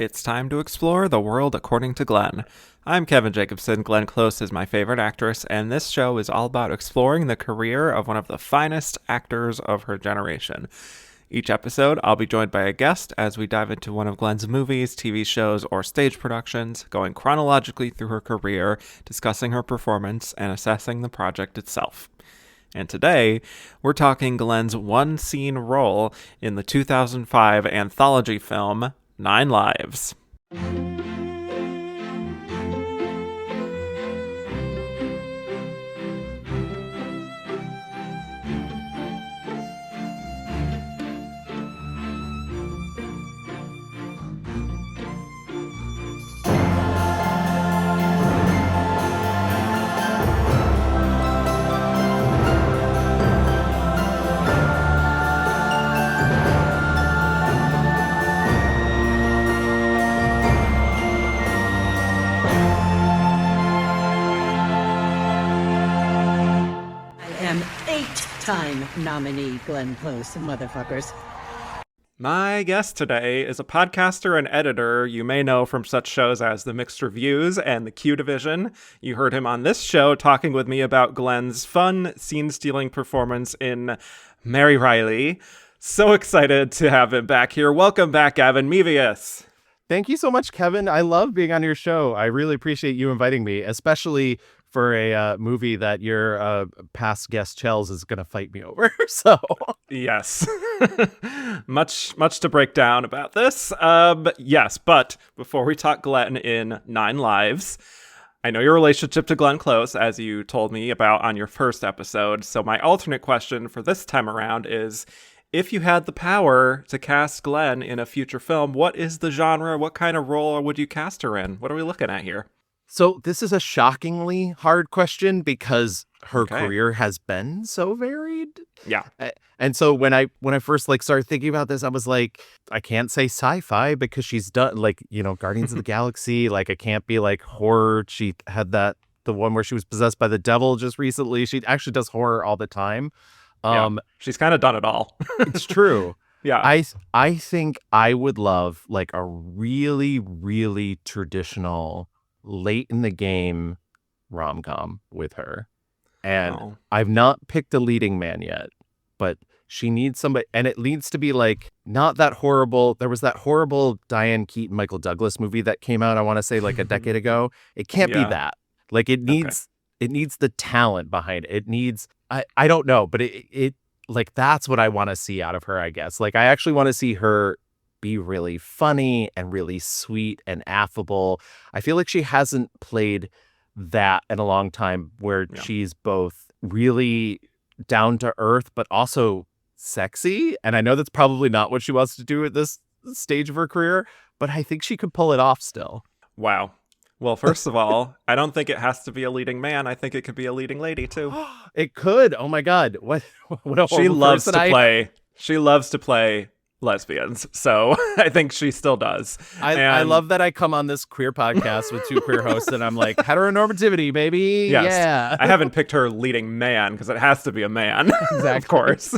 It's time to explore the world according to Glenn. I'm Kevin Jacobsen. Glenn Close is my favorite actress, and this show is all about exploring the career of one of the finest actors of her generation. Each episode, I'll be joined by a guest as we dive into one of Glenn's movies, TV shows, or stage productions, going chronologically through her career, discussing her performance, and assessing the project itself. And today, we're talking Glenn's one-scene role in the 2005 anthology film, 9 Lives. Time nominee Glenn Close, motherfuckers. My guest today is a podcaster and editor you may know from such shows as The Mixed Reviews and The Q Division. You heard him on this show talking with me about Glenn's fun, scene-stealing performance in Mary Riley. So excited to have him back here. Welcome back, Gavin Mevius. Thank you so much, Kevin. I love being on your show. I really appreciate you inviting me, especially for a movie that your past guest Chels is going to fight me over. So yes, much to break down about this. Yes, but before we talk Glenn in 9 Lives, I know your relationship to Glenn Close, as you told me about on your first episode. So my alternate question for this time around is, if you had the power to cast Glenn in a future film, what is the genre? What kind of role would you cast her in? What are we looking at here? So this is a shockingly hard question because her career has been so varied. Yeah. And so when I first started thinking about this, I was like, I can't say sci-fi because she's done Guardians of the Galaxy. I can't be horror. She had the one where she was possessed by the devil just recently. She actually does horror all the time. She's kind of done it all. It's true. Yeah. I think I would love a really, really traditional late in the game rom-com with her. And I've not picked a leading man yet, but she needs somebody, and it needs to be not that horrible. There was that horrible Diane Keaton, Michael Douglas movie that came out, I want to say a decade ago. It can't be that. It needs the talent behind it. It needs, I don't know, but it that's what I want to see out of her, I guess. I actually want to see her be really funny and really sweet and affable. I feel like she hasn't played that in a long time, where she's both really down to earth, but also sexy. And I know that's probably not what she wants to do at this stage of her career, but I think she could pull it off still. Wow. Well, first of all, I don't think it has to be a leading man. I think it could be a leading lady too. It could. Oh my God. What a horrible She loves to person. play. She loves to play lesbians, so I think she still does. I love that I come on this queer podcast with two queer hosts and I'm like, heteronormativity, baby. Yes. Yeah. I haven't picked her leading man because it has to be a man. Exactly. Of course.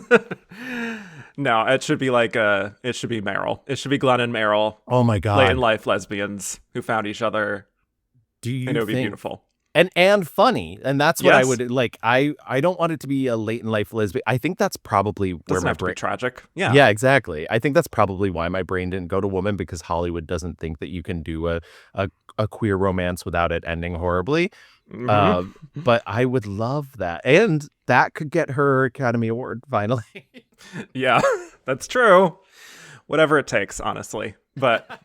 No, it should be it should be Meryl. It should be Glenn and Meryl. Oh my God. Late in life lesbians who found each other. And it would be beautiful. And funny. And that's what I would like. I don't want it to be a late in life lesbian. I think that's probably where Doesn't my have to be brain tragic. Yeah. Yeah, exactly. I think that's probably why my brain didn't go to woman, because Hollywood doesn't think that you can do a queer romance without it ending horribly. Mm-hmm. But I would love that. And that could get her Academy Award finally. Yeah, that's true. Whatever it takes, honestly. But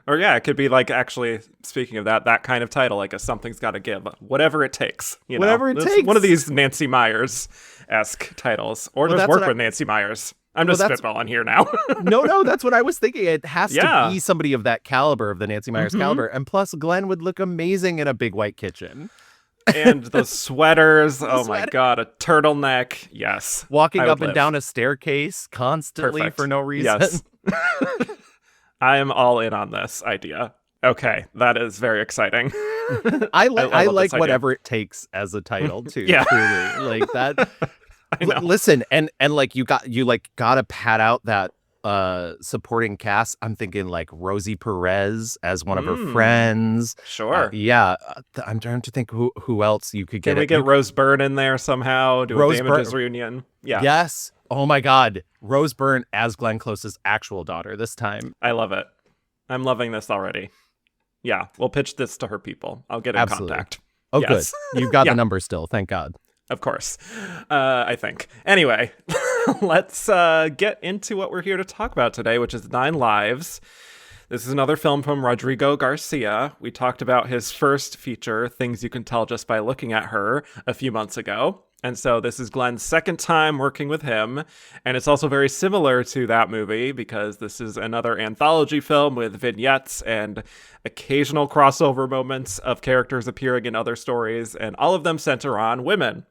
or yeah, it could be actually, speaking of that kind of title, a Something's Gotta Give. Whatever it takes. Whatever it takes. One of these Nancy Meyers-esque titles. Or just work with Nancy Meyers. I'm just spitballing here now. No, that's what I was thinking. It has to be somebody of that caliber, of the Nancy Meyers caliber. And plus, Glenn would look amazing in a big white kitchen. And those sweaters. My God, a turtleneck. Yes. Walking up and down a staircase constantly for no reason. Yes. I am all in on this idea. Okay, that is very exciting. I like whatever it takes as a title too. Yeah. Truly. Like that. Listen, and like you gotta pad out that supporting cast, I'm thinking like Rosie Perez as one of her friends. Sure. I'm trying to think who else you could get. Can we get Rose Byrne in there somehow? Do a Damages reunion? Yeah. Yes. Oh my God. Rose Byrne as Glenn Close's actual daughter this time. I love it. I'm loving this already. Yeah, we'll pitch this to her people. I'll get in contact. Oh, yes. Good. You've got the number still. Thank God. Of course. I think. Anyway, let's get into what we're here to talk about today, which is 9 Lives. This is another film from Rodrigo Garcia. We talked about his first feature, Things You Can Tell Just by Looking at Her, a few months ago. And so this is Glenn's second time working with him. And it's also very similar to that movie because this is another anthology film with vignettes and occasional crossover moments of characters appearing in other stories, and all of them center on women.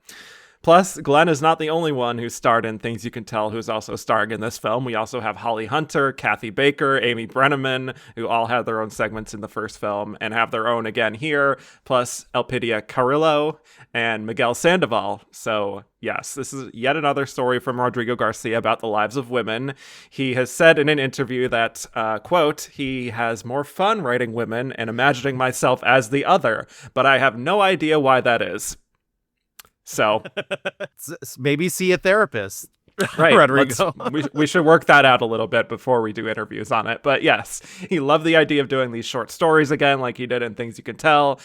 Plus, Glenn is not the only one who starred in Things You Can Tell who's also starring in this film. We also have Holly Hunter, Kathy Baker, Amy Brenneman, who all had their own segments in the first film and have their own again here, plus Elpidia Carrillo and Miguel Sandoval. So, yes, this is yet another story from Rodrigo Garcia about the lives of women. He has said in an interview that, quote, he has more fun writing women and imagining myself as the other, but I have no idea why that is. So maybe see a therapist, right? Rodrigo. we should work that out a little bit before we do interviews on it. But yes, he loved the idea of doing these short stories again, like he did in Things You Can Tell.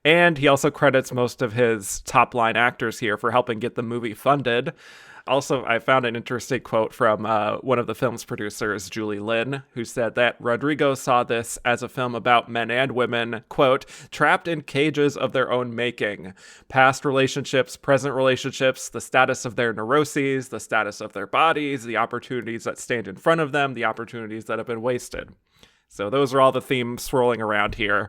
And he also credits most of his top line actors here for helping get the movie funded. Also, I found an interesting quote from one of the film's producers, Julie Lynn, who said that Rodrigo saw this as a film about men and women, quote, trapped in cages of their own making. Past relationships, present relationships, the status of their neuroses, the status of their bodies, the opportunities that stand in front of them, the opportunities that have been wasted. So those are all the themes swirling around here.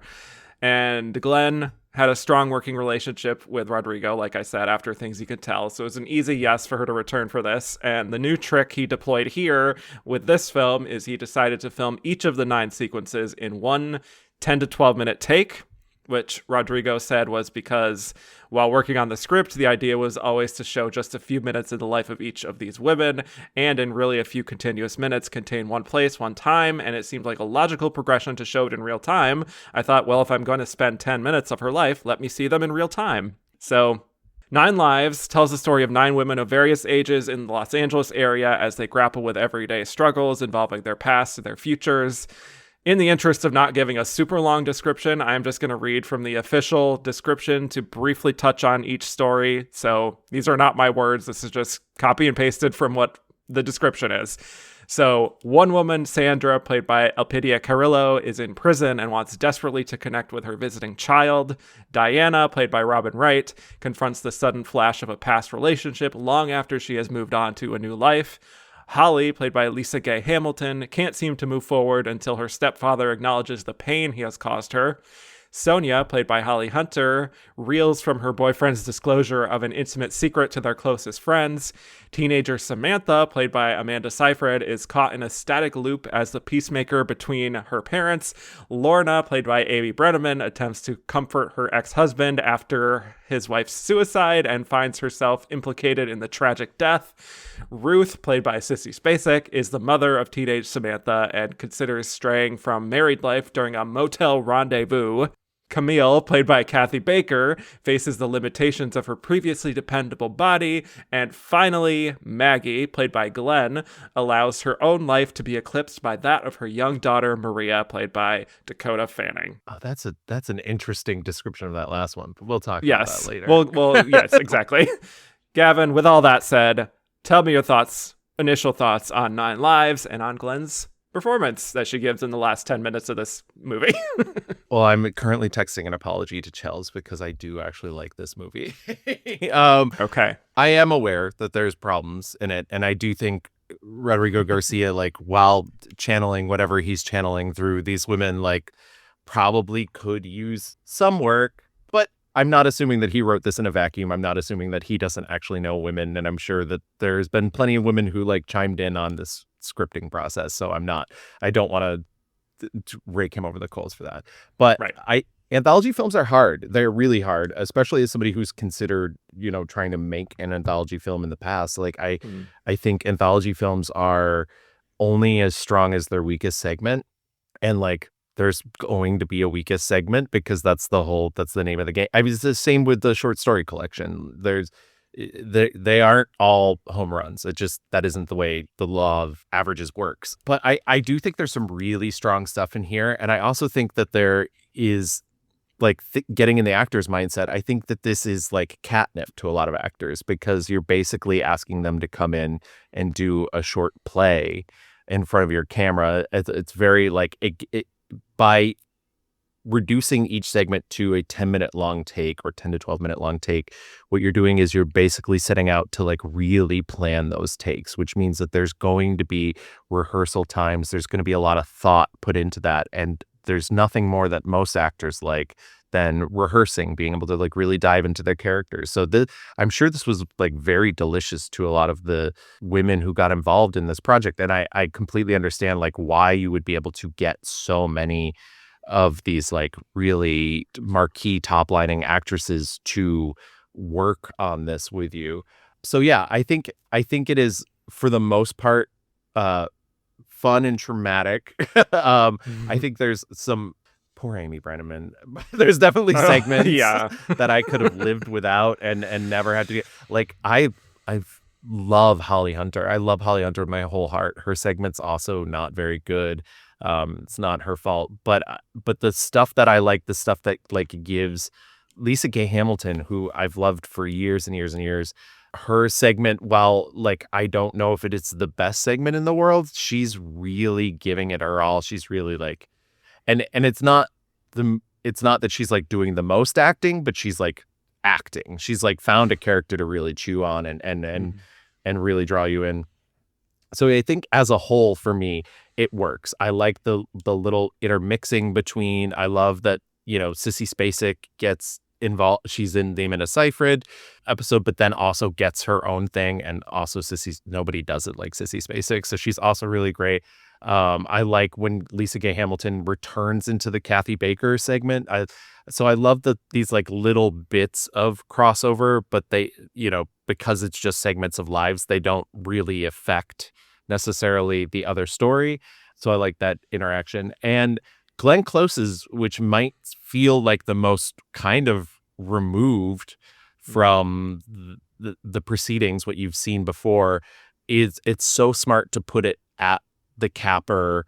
And Glenn had a strong working relationship with Rodrigo, like I said, after Things You Could Tell. So it was an easy yes for her to return for this. And the new trick he deployed here with this film is he decided to film each of the 9 sequences in one 10 to 12 minute take, which Rodrigo said was because while working on the script, the idea was always to show just a few minutes in the life of each of these women, and in really a few continuous minutes contain one place, one time, and it seemed like a logical progression to show it in real time. I thought, well, if I'm going to spend 10 minutes of her life, let me see them in real time. So 9 Lives tells the story of 9 women of various ages in the Los Angeles area as they grapple with everyday struggles involving their past and their futures. In the interest of not giving a super long description, I'm just going to read from the official description to briefly touch on each story. So these are not my words. This is just copy and pasted from what the description is. So one woman, Sandra, played by Elpidia Carrillo, is in prison and wants desperately to connect with her visiting child. Diana, played by Robin Wright, confronts the sudden flash of a past relationship long after she has moved on to a new life. Holly, played by Lisa Gay Hamilton, can't seem to move forward until her stepfather acknowledges the pain he has caused her. Sonia, played by Holly Hunter, reels from her boyfriend's disclosure of an intimate secret to their closest friends. Teenager Samantha, played by Amanda Seyfried, is caught in a static loop as the peacemaker between her parents. Lorna, played by Amy Brenneman, attempts to comfort her ex-husband after his wife's suicide and finds herself implicated in the tragic death. Ruth, played by Sissy Spacek, is the mother of teenage Samantha and considers straying from married life during a motel rendezvous. Camille, played by Kathy Baker, faces the limitations of her previously dependable body. And finally, Maggie, played by Glenn, allows her own life to be eclipsed by that of her young daughter, Maria, played by Dakota Fanning. Oh, that's an interesting description of that last one, but we'll talk about that later. Well, yes, exactly. Gavin, with all that said, tell me your initial thoughts on 9 Lives and on Glenn's performance that she gives in the last 10 minutes of this movie. Well, I'm currently texting an apology to Chels because I do actually like this movie. Okay. I am aware that there's problems in it, and I do think Rodrigo Garcia, like, while channeling whatever he's channeling through these women, like, probably could use some work. But I'm not assuming that he wrote this in a vacuum. I'm not assuming that he doesn't actually know women, and I'm sure that there's been plenty of women who, like, chimed in on this scripting process. So I don't want to rake him over the coals for that. But right. Anthology films are hard. They're really hard, especially as somebody who's considered, trying to make an anthology film in the past. Like I think anthology films are only as strong as their weakest segment. And like, there's going to be a weakest segment because that's the name of the game. I mean, it's the same with the short story collection. They aren't all home runs. That isn't the way the law of averages works. But I do think there's some really strong stuff in here. And I also think that there is like getting in the actor's mindset. I think that this is like catnip to a lot of actors because you're basically asking them to come in and do a short play in front of your camera. It's very like by reducing each segment to a 10-minute long take or 10 to 12-minute long take, what you're doing is you're basically setting out to like really plan those takes, which means that there's going to be rehearsal times. There's going to be a lot of thought put into that. And there's nothing more that most actors like than rehearsing, being able to like really dive into their characters. So I'm sure this was like very delicious to a lot of the women who got involved in this project. And I completely understand like why you would be able to get so many of these like really marquee top lining actresses to work on this with you. So yeah, I think it is for the most part fun and traumatic. I think there's some poor Amy Brenneman. There's definitely segments that I could have lived without and never had to get. Like I love Holly Hunter. I love Holly Hunter with my whole heart. Her segment's also not very good. It's not her fault, but the stuff that I like, the stuff that like gives Lisa Gay Hamilton, who I've loved for years and years and years, her segment, while like I don't know if it is the best segment in the world, she's really giving it her all. She's really like, and it's not that she's like doing the most acting, but she's like acting. She's like found a character to really chew on and really draw you in. So I think as a whole, for me, it works. I like the little intermixing between. I love that, Sissy Spacek gets involved. She's in the Amanda Seyfried episode, but then also gets her own thing. And also nobody does it like Sissy Spacek. So she's also really great. I like when Lisa Gay Hamilton returns into the Kathy Baker segment. So I love these like little bits of crossover, but they, because it's just segments of lives, they don't really affect necessarily the other story. So I like that interaction. And Glenn Close's, which might feel like the most kind of removed from the proceedings, what you've seen before, it's so smart to put it at the capper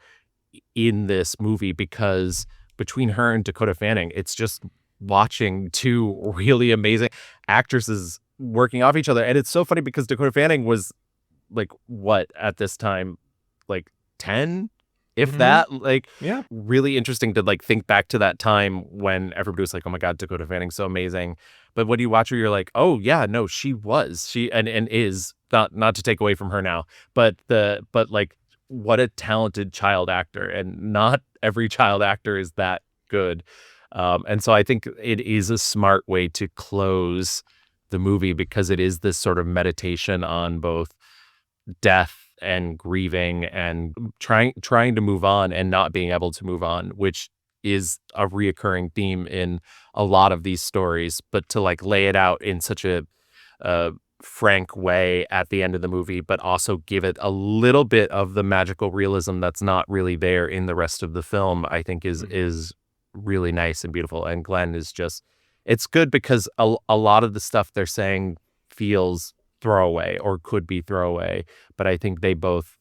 in this movie, because between her and Dakota Fanning, it's just watching two really amazing actresses working off each other. And it's so funny because Dakota Fanning was like, what at this time, like 10, if that, like, yeah, really interesting to like think back to that time when everybody was like, oh my God, Dakota Fanning's so amazing. But when you watch her, you're like, oh yeah, no, she is not to take away from her now, but like, what a talented child actor, and not every child actor is that good. And so I think it is a smart way to close the movie, because it is this sort of meditation on both death and grieving and trying to move on and not being able to move on, which is a reoccurring theme in a lot of these stories. But to like lay it out in such a frank way at the end of the movie, but also give it a little bit of the magical realism that's not really there in the rest of the film, I think is really nice and beautiful. And Glenn is just, it's good because a lot of the stuff they're saying feels throwaway or could be throwaway, but I think they both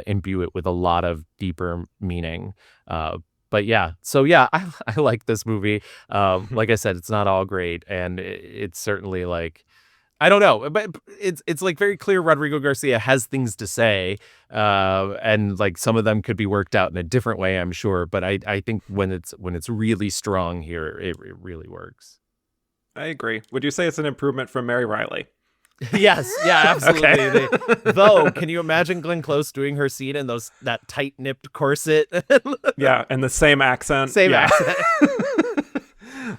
imbue it with a lot of deeper meaning. But yeah, so yeah, I like this movie. Like I said, it's not all great, and it's certainly like, I don't know, but it's like very clear Rodrigo Garcia has things to say, and like some of them could be worked out in a different way, I'm sure. But I think when it's really strong here, it really works. I agree. Would you say it's an improvement from Mary Riley? Yes, yeah, absolutely. Okay. Though, can you imagine Glenn Close doing her scene in that tight-nipped corset? Yeah, and the same accent. Same accent.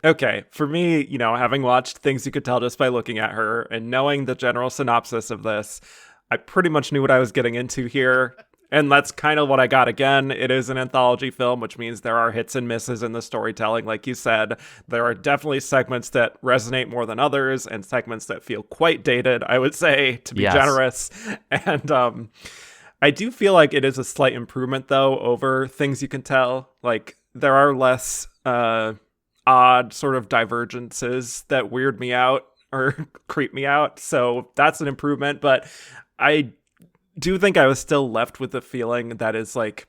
Okay, for me, having watched Things You Could Tell Just by Looking at Her and knowing the general synopsis of this, I pretty much knew what I was getting into here. And that's kind of what I got again. It is an anthology film, which means there are hits and misses in the storytelling. Like you said, there are definitely segments that resonate more than others and segments that feel quite dated, I would say, to be generous. And I do feel like it is a slight improvement, though, over Things You Can Tell. Like, there are less odd sort of divergences that weird me out or creep me out. So that's an improvement. But I do think I was still left with the feeling that is like,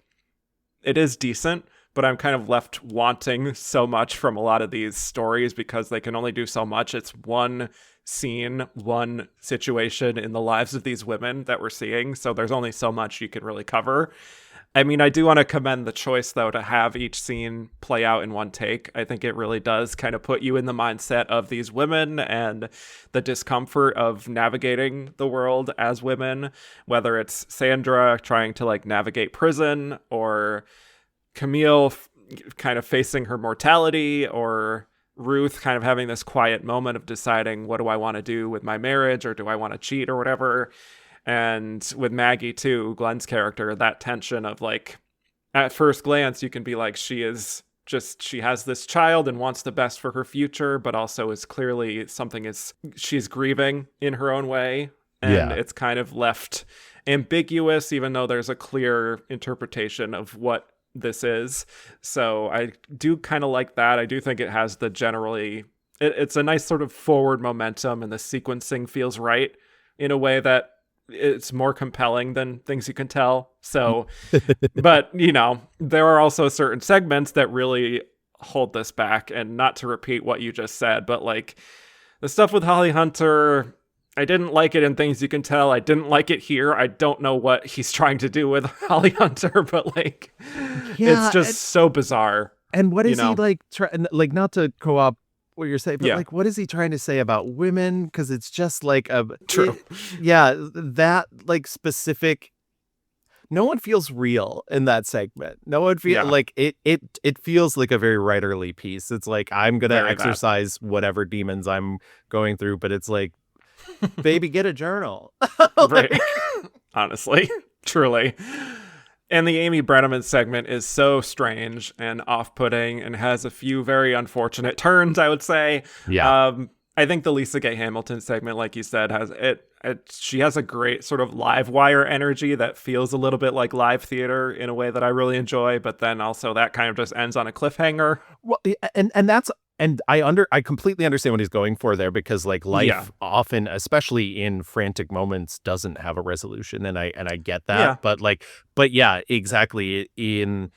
it is decent, but I'm kind of left wanting so much from a lot of these stories because they can only do so much. It's one scene, one situation in the lives of these women that we're seeing. So there's only so much you can really cover. I mean, I do want to commend the choice, though, to have each scene play out in one take. I think it really does kind of put you in the mindset of these women and the discomfort of navigating the world as women, whether it's Sandra trying to like navigate prison or Camille kind of facing her mortality or Ruth kind of having this quiet moment of deciding, what do I want to do with my marriage, or do I want to cheat or whatever? And with Maggie too, Glenn's character, that tension of like, at first glance, you can be like, she has this child and wants the best for her future, but also is clearly she's grieving in her own way. And it's kind of left ambiguous, even though there's a clear interpretation of what this is. So I do kind of like that. I do think it has it's a nice sort of forward momentum, and the sequencing feels right in a way that it's more compelling than Things You Can Tell. So, but there are also certain segments that really hold this back. And not to repeat what you just said, but like the stuff with Holly Hunter, I didn't like it in Things You Can Tell. I didn't like it here. I don't know what he's trying to do with Holly Hunter, but like, it's just so bizarre. And what is he like? Like, not to co-op what you're saying, but like, what is he trying to say about women? Because it's just like true. That like specific. No one feels real in that segment. No one feels like it. It feels like a very writerly piece. It's like, I'm gonna exercise whatever demons I'm going through, but it's like, baby, get a journal. Right. Honestly, truly. And the Amy Brenneman segment is so strange and off-putting and has a few very unfortunate turns, I would say. Yeah. I think the Lisa Gay Hamilton segment, like you said, she has a great sort of live wire energy that feels a little bit like live theater in a way that I really enjoy, but then also that kind of just ends on a cliffhanger. Well, and I completely understand what he's going for there, because like life often, especially in frantic moments, doesn't have a resolution, and I get that. But yeah, exactly. In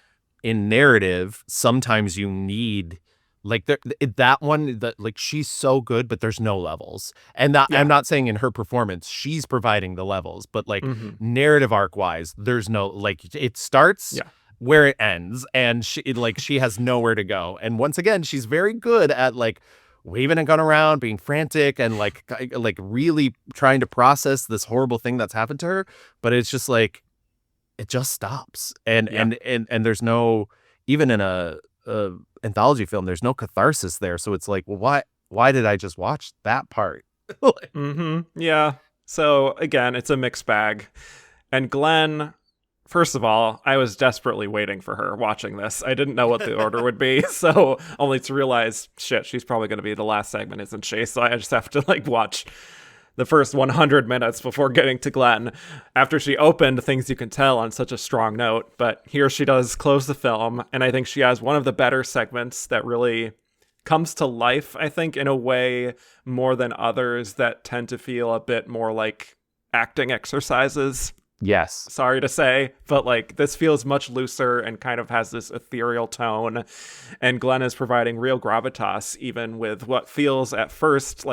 narrative, sometimes you need like that one that like, she's so good, but there's no levels. And I'm not saying in her performance she's providing the levels, but like narrative arc wise, there's no, like, it starts where it ends, and she has nowhere to go. And once again, she's very good at like waving a gun around, being frantic, and like really trying to process this horrible thing that's happened to her. But it's just like, it just stops, and there's no, even in a anthology film, there's no catharsis there. So it's like, well, why did I just watch that part? Yeah. So again, it's a mixed bag. And Glenn, first of all, I was desperately waiting for her watching this. I didn't know what the order would be, so only to realize, shit, she's probably going to be the last segment, isn't she? So I just have to like watch the first 100 minutes before getting to Glenn, after she opened Things You Can Tell on such a strong note. But here she does close the film, and I think she has one of the better segments that really comes to life, I think, in a way more than others that tend to feel a bit more like acting exercises. Yes. Sorry to say, but like, this feels much looser and kind of has this ethereal tone. And Glenn is providing real gravitas, even with what feels at first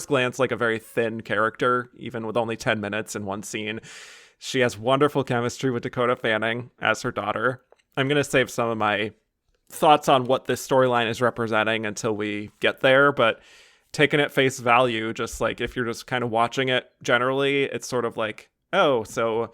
glance like a very thin character, even with only 10 minutes in one scene. She has wonderful chemistry with Dakota Fanning as her daughter. I'm going to save some of my thoughts on what this storyline is representing until we get there, but taken at face value, just like if you're just kind of watching it generally, it's sort of like, oh, so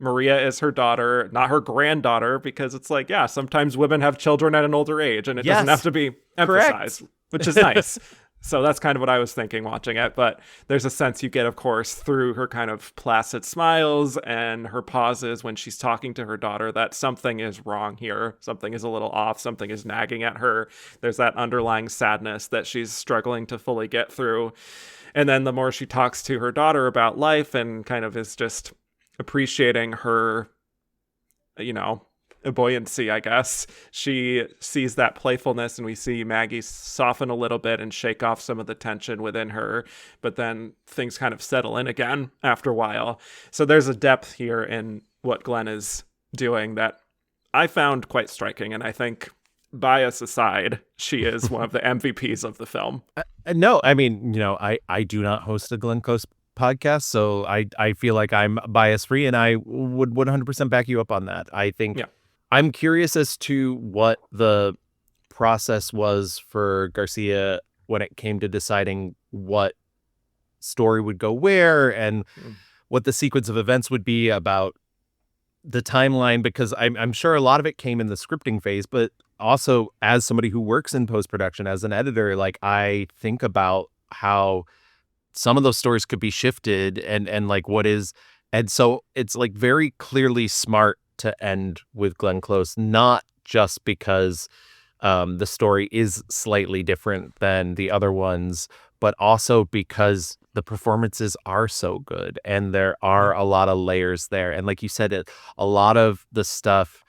Maria is her daughter, not her granddaughter, because it's like, yeah, sometimes women have children at an older age, and it doesn't have to be emphasized, which is nice. So that's kind of what I was thinking watching it. But there's a sense you get, of course, through her kind of placid smiles and her pauses when she's talking to her daughter, that something is wrong here. Something is a little off. Something is nagging at her. There's that underlying sadness that she's struggling to fully get through. And then the more she talks to her daughter about life and kind of is just appreciating her, buoyancy, I guess. She sees that playfulness, and we see Maggie soften a little bit and shake off some of the tension within her, but then things kind of settle in again after a while. So there's a depth here in what Glenn is doing that I found quite striking, and I think, bias aside, she is one of the MVPs of the film. No, I mean, I do not host a Glenn Close podcast, so I feel like I'm bias free, and I would 100% back you up on that. I think I'm curious as to what the process was for Garcia when it came to deciding what story would go where and what the sequence of events would be about the timeline, because I'm sure a lot of it came in the scripting phase, but also as somebody who works in post-production as an editor, like I think about how some of those stories could be shifted and like what is, and so it's like very clearly smart to end with Glenn Close, not just because the story is slightly different than the other ones, but also because the performances are so good and there are a lot of layers there. And like you said, a lot of the stuff,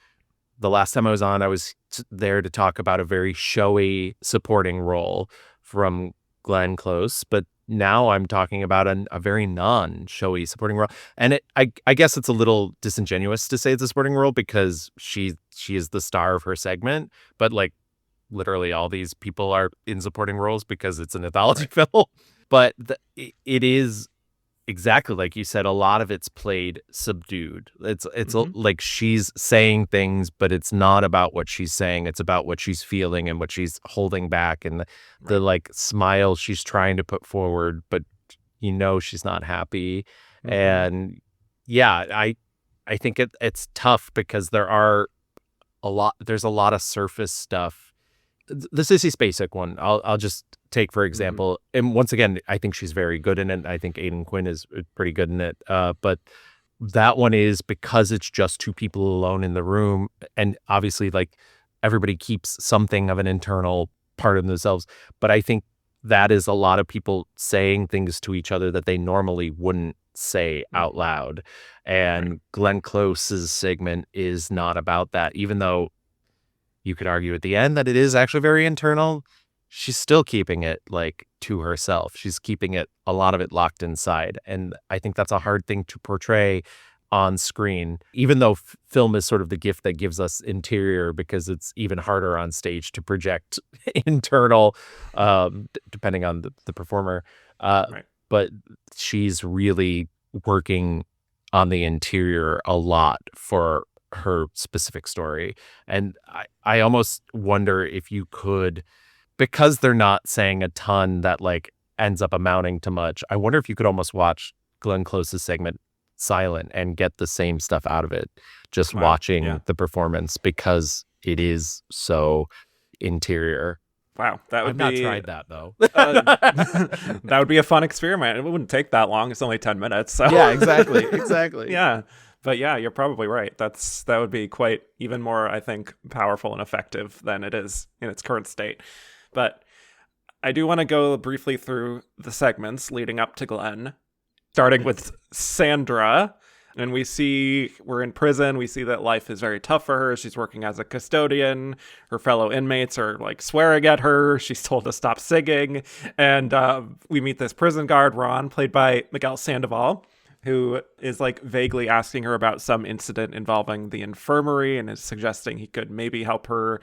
the last time I was on, I was there to talk about a very showy supporting role from Glenn Close, but now I'm talking about a very non-showy supporting role. And I guess it's a little disingenuous to say it's a supporting role because she is the star of her segment, but like literally all these people are in supporting roles because it's an anthology film. But it is exactly like you said, a lot of it's played subdued. It's like she's saying things, but it's not about what she's saying. It's about what she's feeling and what she's holding back, and the like smile she's trying to put forward, but she's not happy. And I think it's tough because there's a lot of surface stuff. The Sissy Spacek one, I'll just take for example, and once again, I think she's very good in it. I think Aidan Quinn is pretty good in it, but that one is because it's just two people alone in the room, and obviously like everybody keeps something of an internal part of themselves, but I think that is a lot of people saying things to each other that they normally wouldn't say out loud, and Glenn Close's segment is not about that, even though you could argue at the end that it is actually very internal. She's still keeping it like to herself. She's keeping it, a lot of it, locked inside. And I think that's a hard thing to portray on screen, even though film is sort of the gift that gives us interior, because it's even harder on stage to project internal, depending on the performer. But she's really working on the interior a lot for her specific story. And I almost wonder if you could, because they're not saying a ton that like ends up amounting to much, I wonder if you could almost watch Glenn Close's segment silent and get the same stuff out of it, just watching the performance, because it is so interior. Wow, that would I've not tried that though. That would be a fun experiment. It wouldn't take that long. It's only 10 minutes. So. Yeah, exactly. Yeah. But yeah, you're probably right. That would be quite even more, I think, powerful and effective than it is in its current state. But I do want to go briefly through the segments leading up to Glenn, starting with Sandra. And we're in prison. We see that life is very tough for her. She's working as a custodian. Her fellow inmates are like swearing at her. She's told to stop singing. And we meet this prison guard, Ron, played by Miguel Sandoval, who is like vaguely asking her about some incident involving the infirmary and is suggesting he could maybe help her,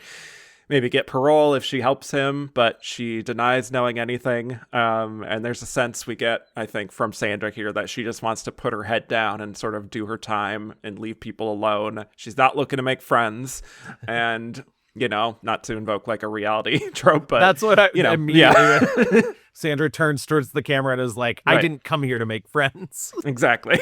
maybe get parole if she helps him, but she denies knowing anything. And there's a sense we get, I think, from Sandra here that she just wants to put her head down and sort of do her time and leave people alone. She's not looking to make friends. And, not to invoke like a reality trope, but that's what immediately. Sandra turns towards the camera and is like, I didn't come here to make friends. Exactly.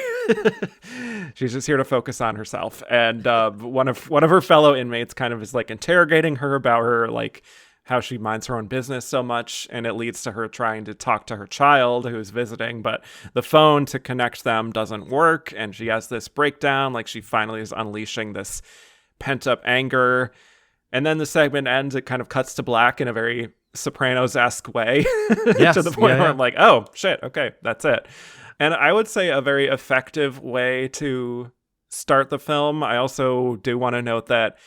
She's just here to focus on herself. And one of her fellow inmates kind of is like interrogating her about her, like how she minds her own business so much. And it leads to her trying to talk to her child who's visiting, but the phone to connect them doesn't work. And she has this breakdown, like she finally is unleashing this pent up anger. And then the segment ends, it kind of cuts to black in a very Sopranos-esque way. Yes, to the point where I'm like, oh shit, okay, that's it. And I would say a very effective way to start the film. I also do want to note that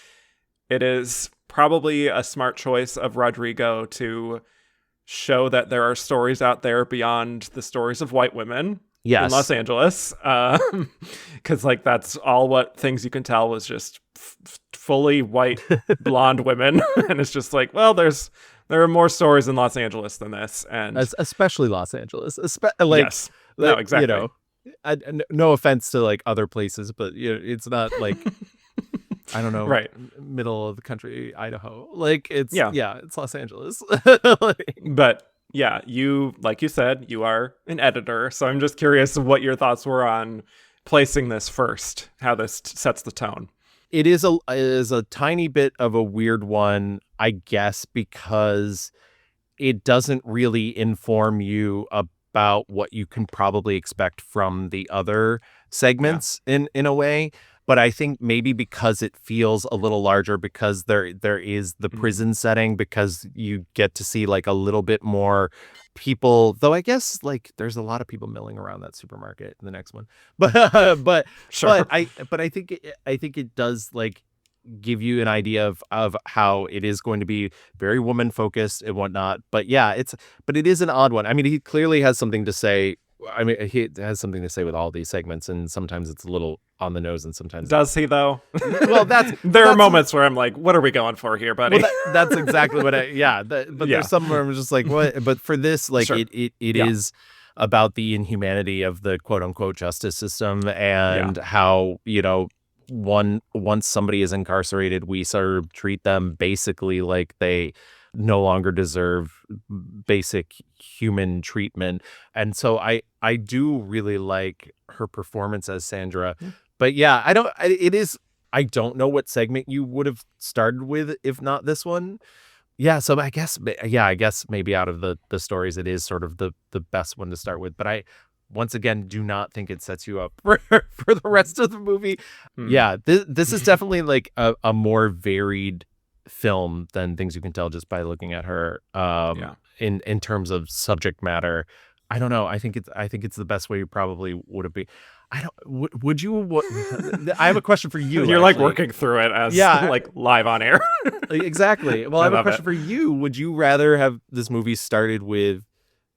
it is probably a smart choice of Rodrigo to show that there are stories out there beyond the stories of white women in Los Angeles. Because, like, that's all what Things You Can Tell was, just fully white, blonde women. And it's just like, well, there are more stories in Los Angeles than this. And especially Los Angeles. Yes. No, exactly. No offense to, like, other places, but it's not like... I don't know, right? Middle of the country, Idaho. Like, it's Los Angeles. But yeah, like you said, you are an editor, so I'm just curious what your thoughts were on placing this first, how this sets the tone. It is a tiny bit of a weird one, I guess, because it doesn't really inform you about what you can probably expect from the other segments in a way. But I think maybe because it feels a little larger, because there is the prison setting, because you get to see, like, a little bit more people, though I guess, like, there's a lot of people milling around that supermarket in the next one. But sure. I think it does, like, give you an idea of how it is going to be very woman focused and whatnot. But yeah, it is an odd one. I mean, he clearly has something to say. I mean, he has something to say with all these segments, and sometimes it's a little on the nose, and sometimes... Does he, though? Well, there are moments where I'm like, what are we going for here, buddy? Well, that's exactly what there's some where I'm just like, what? But for this, like, sure. it is about the inhumanity of the quote unquote justice system, and how, once somebody is incarcerated, we sort of treat them basically like they no longer deserve basic human treatment. And so I do really like her performance as Sandra. But yeah, I don't know what segment you would have started with if not this one. Yeah, so I guess maybe out of the stories, it is sort of the best one to start with. But I, once again, do not think it sets you up for the rest of the movie. Yeah, this is definitely like a more varied film than Things You Can Tell just by looking at her. In terms of subject matter, I don't know. I think it's the best way you probably would have been. Would you? I have a question for you. You're actually, like, working through it as like live on air. Exactly. Well, I have a question for you. Would you rather have this movie started with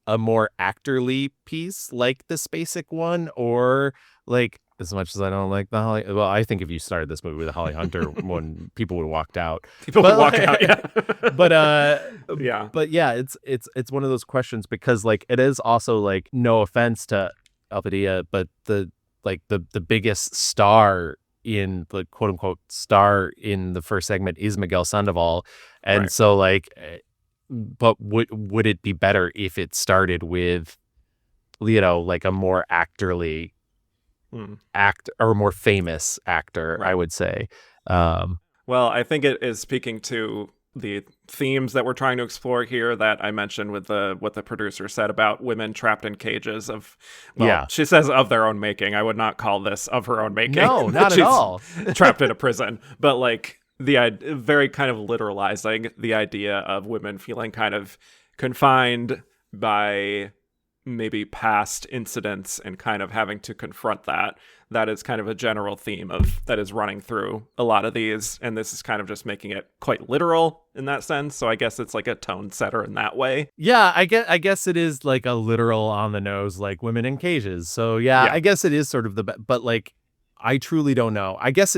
a more actorly piece like the Spacek one, or, like, as much as I don't like the Holly... Well, I think if you started this movie with a Holly Hunter one, people would have walked out. But yeah, it's one of those questions, because, like, it is also, like, no offense to Alpadilla, but the biggest star in the quote unquote star in the first segment is Miguel Sandoval. And so, like, but would it be better if it started with, like, a more actorly or a more famous actor, I would say. Well, I think it is speaking to the themes that we're trying to explore here that I mentioned with what the producer said about women trapped in cages of, she says of their own making. I would not call this of her own making. No, not at all. Trapped in a prison. But, like, the very kind of literalizing the idea of women feeling kind of confined by maybe past incidents and kind of having to confront that. That is kind of a general theme that is running through a lot of these, and this is kind of just making it quite literal in that sense. So I guess it's like a tone setter in that way. Yeah, I guess it is like a literal on the nose, like women in cages. So yeah. I guess it is sort of but, like, I truly don't know. I guess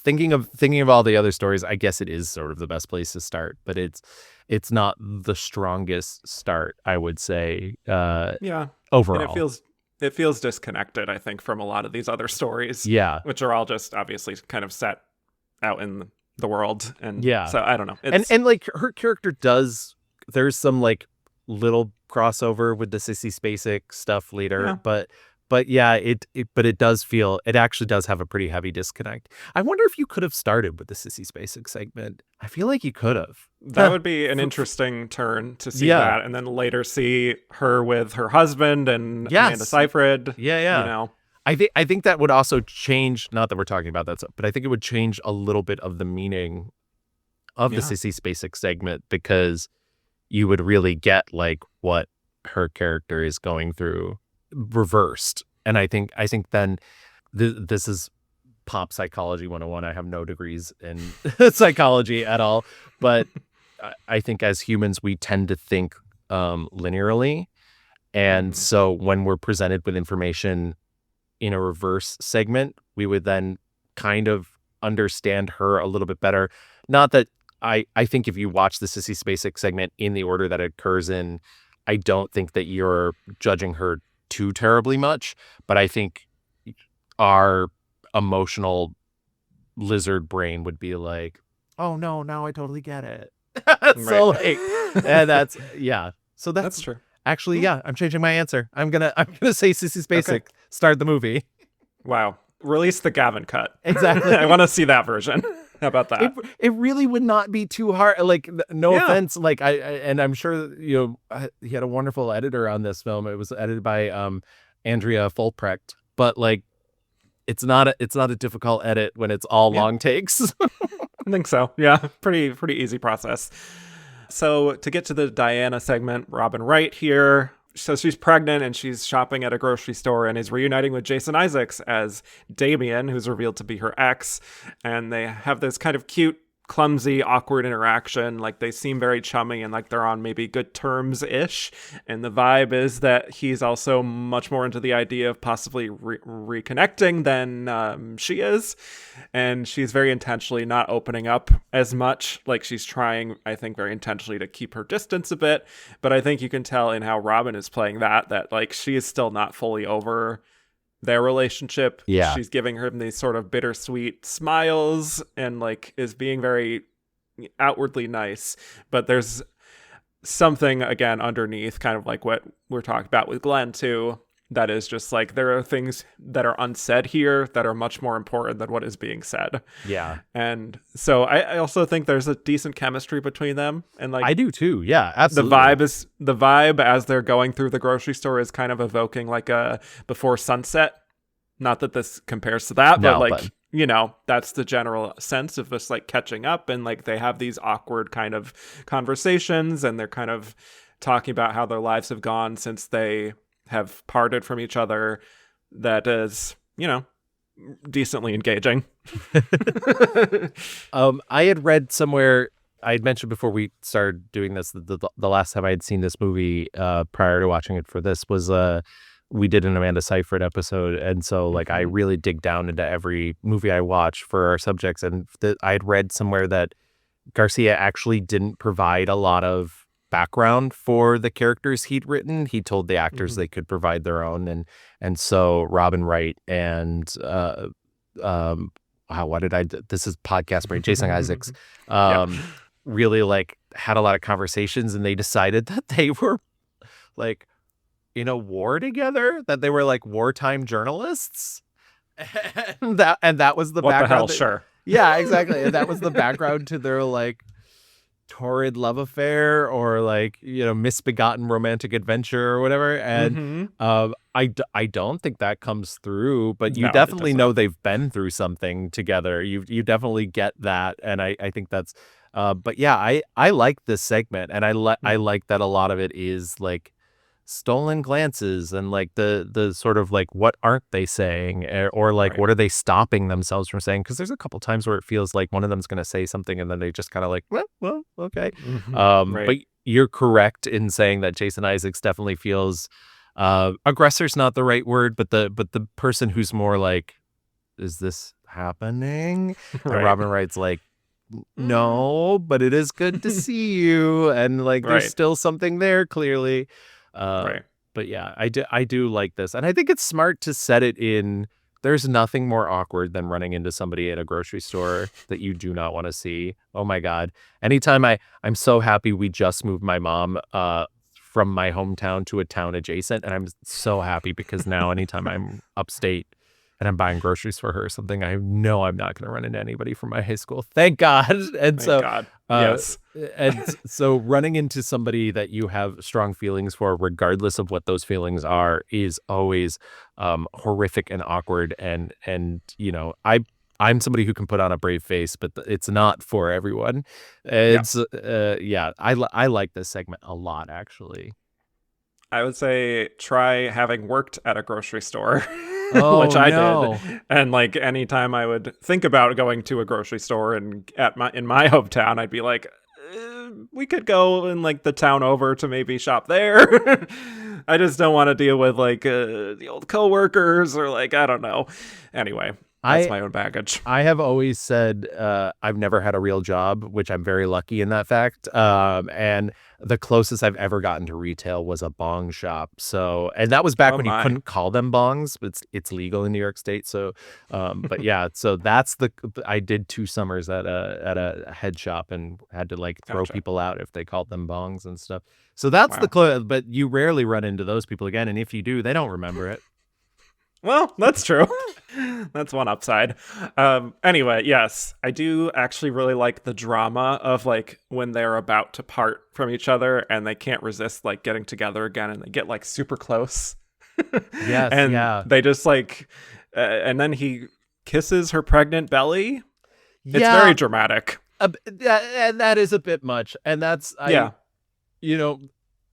thinking of all the other stories, I guess it is sort of the best place to start, but it's not the strongest start, I would say. Overall. And it feels disconnected, I think, from a lot of these other stories. Yeah. Which are all just obviously kind of set out in the world. And so I don't know. And like, her character there's some, like, little crossover with the Sissy Spacek stuff later, but yeah, it actually does have a pretty heavy disconnect. I wonder if you could have started with the Sissy Spacek segment. I feel like you could have. That would be an interesting turn to see that, and then later see her with her husband and Amanda Seyfried. Yeah. I think that would also change. Not that we're talking about that stuff, but I think it would change a little bit of the meaning of the Sissy Spacek segment, because you would really get, like, what her character is going through reversed. And I think then this is pop psychology 101. I have no degrees in psychology at all, but I think as humans we tend to think linearly, and so when we're presented with information in a reverse segment, we would then kind of understand her a little bit better. Not that I think if you watch the Sissy Spacek segment in the order that it occurs in, I don't think that you're judging her too terribly much, but I think our emotional lizard brain would be like, oh no, now I totally get it. So like, and that's so that's true. Actually, I'm changing my answer. I'm gonna say Sissy Spacek starred the movie. Wow. Release the Gavin cut. Exactly. I want to see that version. How about that? It really would not be too hard. Like, no offense. Like, and I'm sure, he had a wonderful editor on this film. It was edited by Andrea Fulprecht, but like, it's not a difficult edit when it's all long takes. I think so. Yeah. Pretty easy process. So to get to the Diana segment, Robin Wright here. So she's pregnant and she's shopping at a grocery store and is reuniting with Jason Isaacs as Damien, who's revealed to be her ex. And they have this kind of cute, clumsy, awkward interaction. Like they seem very chummy and like they're on maybe good terms-ish. And the vibe is that he's also much more into the idea of possibly reconnecting than she is. And she's very intentionally not opening up as much. Like she's trying, I think, very intentionally to keep her distance a bit. But I think you can tell in how Robin is playing that like she is still not fully over their relationship. Yeah. She's giving him these sort of bittersweet smiles and like is being very outwardly nice. But there's something, again, underneath, kind of like what we're talking about with Glenn too, that is just like there are things that are unsaid here that are much more important than what is being said. Yeah. And so I also think there's a decent chemistry between them. And like I do too. Yeah, absolutely. The vibe as they're going through the grocery store is kind of evoking like a Before Sunset. Not that this compares to that, but like, that's the general sense of just like catching up, and like they have these awkward kind of conversations and they're kind of talking about how their lives have gone since they have parted from each other. That is, decently engaging. I had read somewhere, I had mentioned before we started doing this, the last time I had seen this movie prior to watching it for this was we did an Amanda Seyfried episode, and so like I really dig down into every movie I watch for our subjects, and I had read somewhere that Garcia actually didn't provide a lot of background for the characters he'd written. He told the actors they could provide their own, and so Robin Wright and this is podcast brain, Jason Isaacs really like had a lot of conversations, and they decided that they were like in a war together, that they were like wartime journalists, and that was the what background. The hell, sure. Yeah, exactly. And that was the background to their like torrid love affair or like, misbegotten romantic adventure or whatever. And I don't think that comes through, but you definitely know they've been through something together. You definitely get that. And I think that's but yeah, I like this segment, and I like that a lot of it is like stolen glances and like the sort of like what aren't they saying, or like what are they stopping themselves from saying, because there's a couple times where it feels like one of them's going to say something and then they just kind of like well okay. But you're correct in saying that Jason Isaacs definitely feels aggressor's not the right word, but the person who's more like, is this happening? And Robin Wright's like, no, but it is good to see you, and like there's still something there clearly. But yeah, I do like this, and I think it's smart to set it in. There's nothing more awkward than running into somebody at a grocery store that you do not want to see. Oh my God. Anytime I'm so happy we just moved my mom from my hometown to a town adjacent, and I'm so happy because now anytime I'm upstate and I'm buying groceries for her or something, I know I'm not going to run into anybody from my high school. Thank God. And Thank God. Yes. And so running into somebody that you have strong feelings for, regardless of what those feelings are, is always horrific and awkward. And I'm somebody who can put on a brave face, but it's not for everyone. It's I like this segment a lot, actually. I would say try having worked at a grocery store, which Oh I no. did. And like anytime I would think about going to a grocery store and in my hometown, I'd be like, we could go in like the town over to maybe shop there. I just don't want to deal with like the old coworkers or like I don't know. Anyway, that's I my own baggage. I have always said I've never had a real job, which I'm very lucky in that fact. And the closest I've ever gotten to retail was a bong shop. So, and that was back Oh when you my. couldn't call them bongs, but it's legal in New York State. So, but yeah, so that's I did 2 summers at a head shop and had to like throw Gotcha. people out if they called them bongs and stuff. So that's Wow. but you rarely run into those people again. And if you do, they don't remember it. Well, that's true. That's one upside. Anyway, yes, I do actually really like the drama of like when they're about to part from each other and they can't resist like getting together again and they get like super close. Yes, And yeah. they just like, and then he kisses her pregnant belly. It's Yeah, very dramatic. and that is a bit much. And that's Yeah. you know,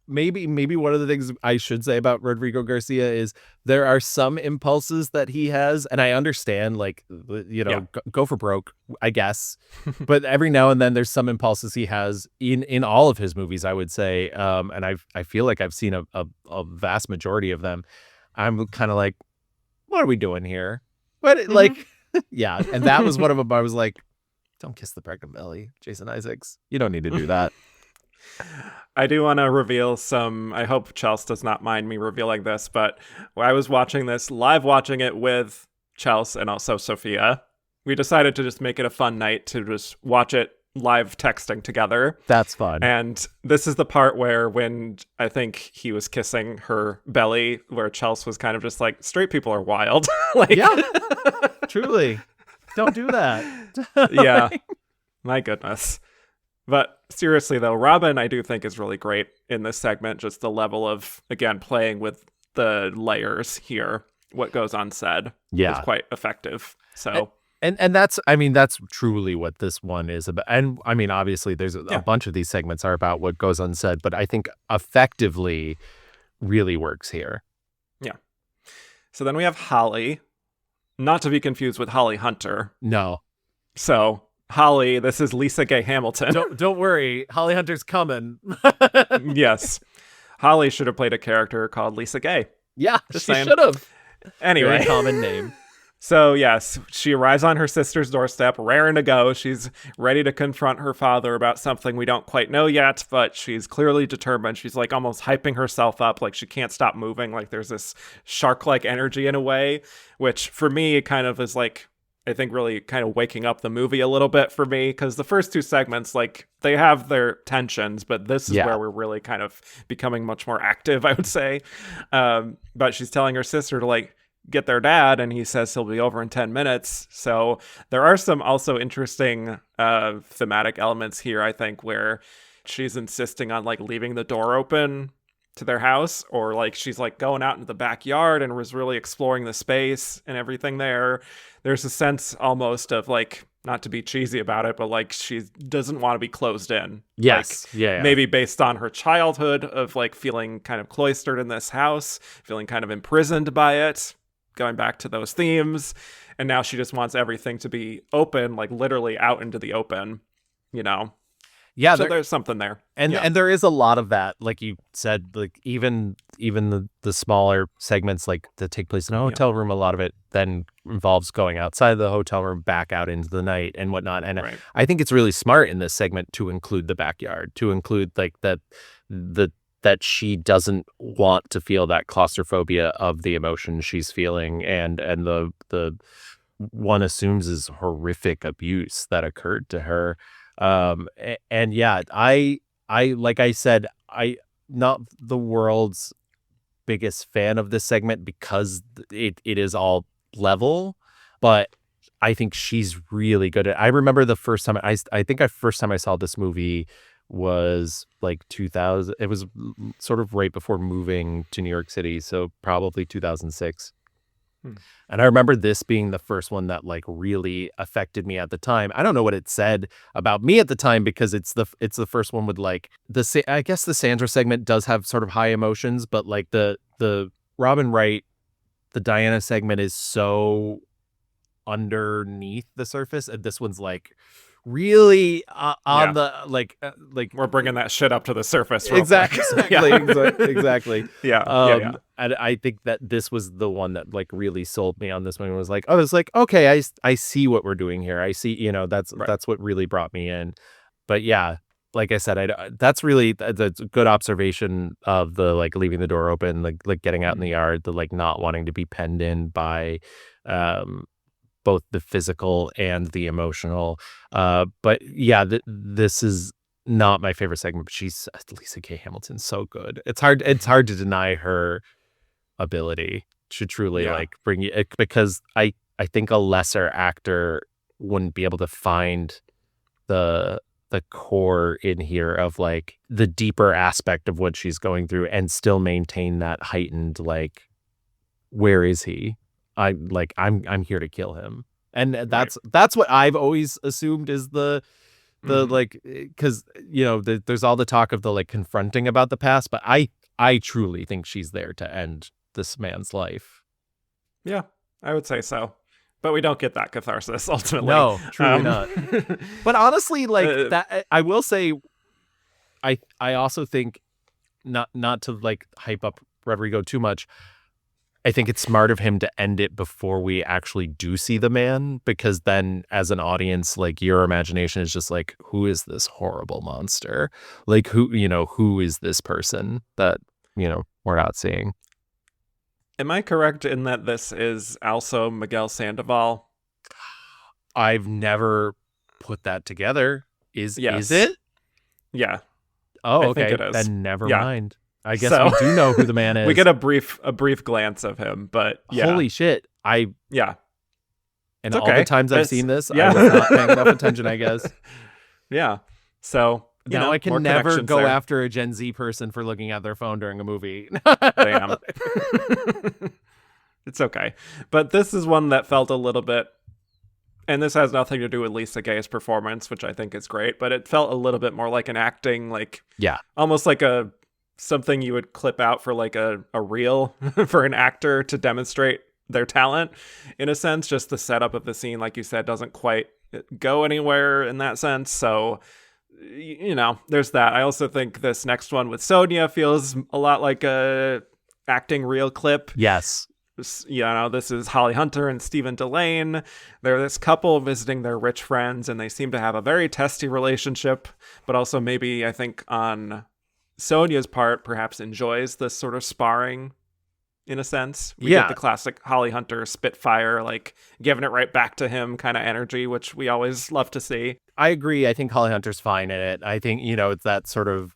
maybe one of the things I should say about Rodrigo Garcia is there are some impulses that he has, and I understand, like, Yeah. go for broke, I guess. But every now and then there's some impulses he has in all of his movies, I would say. And I feel like I've seen a vast majority of them. I'm kind of like, what are we doing here? But like, yeah. And that was one of them. I was like, don't kiss the pregnant belly, Jason Isaacs. You don't need to do that. I do want to reveal some. I hope Chelsea does not mind me revealing this, but I was watching this, live watching it with Chelsea and also Sophia. We decided to just make it a fun night to just watch it live texting together. That's fun. And this is the part where when I think he was kissing her belly, where Chelsea was kind of just like, straight people are wild. Like, Yeah, truly. Don't do that. yeah, my goodness. But seriously, though, Robin, I do think is really great in this segment. Just the level of, again, playing with the layers here, what goes unsaid, Yeah. is quite effective. So, And that's, I mean, that's truly what this one is about. And I mean, obviously, there's a bunch of these segments are about what goes unsaid, but I think effectively really works here. yeah. So then we have Holly, not to be confused with Holly Hunter. No. So Holly, this is Lisa Gay Hamilton. Don't worry, Holly Hunter's coming. Yes. Holly should have played a character called Lisa Gay. Yeah, Just she saying. should have. Anyway. Very common name. So, yes, she arrives on her sister's doorstep, raring to go. She's ready to confront her father about something we don't quite know yet, but she's clearly determined. She's like almost hyping herself up, like she can't stop moving. Like there's this shark-like energy in a way, which for me kind of is like, I think really kind of waking up the movie a little bit for me, because the first 2 segments, like they have their tensions, but this is where we're really kind of becoming much more active, I would say. But she's telling her sister to like get their dad, and he says he'll be over in 10 minutes. So there are some also interesting thematic elements here, I think, where she's insisting on like leaving the door open to their house, or like she's like going out into the backyard and was really exploring the space and everything there. There's a sense almost of like, not to be cheesy about it, but like she doesn't want to be closed in. Yes. Like, yeah. Maybe based on her childhood of like feeling kind of cloistered in this house, feeling kind of imprisoned by it, going back to those themes. And now she just wants everything to be open, like literally out into the open, you know? Yeah, so there's something there. And there is a lot of that, like you said, like even the smaller segments like that take place in a hotel room, a lot of it then involves going outside the hotel room, back out into the night and whatnot. And I think it's really smart in this segment to include the backyard, to include like that she doesn't want to feel that claustrophobia of the emotion she's feeling, and the one assumes is horrific abuse that occurred to her. And yeah, I like I said, I not the world's biggest fan of this segment because it is all level, but I think she's really good at. I remember the first time I think first time I saw this movie was like 2000. It was sort of right before moving to New York City, so probably 2006. And I remember this being the first one that like really affected me at the time. I don't know what it said about me at the time because it's the first one with like I guess the Sandra segment does have sort of high emotions, but like the Robin Wright, the Diana segment is so underneath the surface, and this one's like really on the like we're bringing that shit up to the surface real exactly quick. exactly yeah. And I think that this was the one that like really sold me on this one. It was like, oh, it's like, okay, I see what we're doing here. I see, that's what really brought me in. But yeah, like I said, that's a good observation of the like leaving the door open, like getting out in the yard, the like not wanting to be penned in by both the physical and the emotional. But yeah, this is not my favorite segment, but Lisa K. Hamilton's so good. It's hard to deny her ability to truly like bring you, because I think a lesser actor wouldn't be able to find the core in here of like the deeper aspect of what she's going through and still maintain that heightened like, where is he? I'm here to kill him. And that's what I've always assumed is the like, because there's all the talk of the like confronting about the past, but I truly think she's there to end this man's life. Yeah, I would say so. But we don't get that catharsis ultimately. No, truly not. But honestly, like that, I will say, I also think not to like hype up Rodrigo too much. I think it's smart of him to end it before we actually do see the man, because then as an audience, like your imagination is just like, who is this horrible monster? Like who is this person that, we're not seeing? Am I correct in that this is also Miguel Sandoval? I've never put that together. Is yes. it? Yeah. Oh, I okay. think it is. Then never mind. I guess we do know who the man is. We get a brief glance of him, but yeah. Holy shit. And it's all the times I've seen this, I was not paying enough attention, I guess. Yeah. So now I can never go after a Gen Z person for looking at their phone during a movie. Damn. It's okay. But this is one that felt a little bit, and this has nothing to do with Lisa Gay's performance, which I think is great, but it felt a little bit more like an acting, like, almost like something you would clip out for like a reel for an actor to demonstrate their talent, in a sense. Just the setup of the scene, like you said, doesn't quite go anywhere in that sense. So, there's that. I also think this next one with Sonia feels a lot like a acting reel clip. Yes. This is Holly Hunter and Stephen Delane. They're this couple visiting their rich friends, and they seem to have a very testy relationship, but also maybe, I think, on Sonia's part, perhaps enjoys this sort of sparring, in a sense. We get the classic Holly Hunter Spitfire, like giving it right back to him kind of energy, which we always love to see. I agree. I think Holly Hunter's fine in it. I think, it's that sort of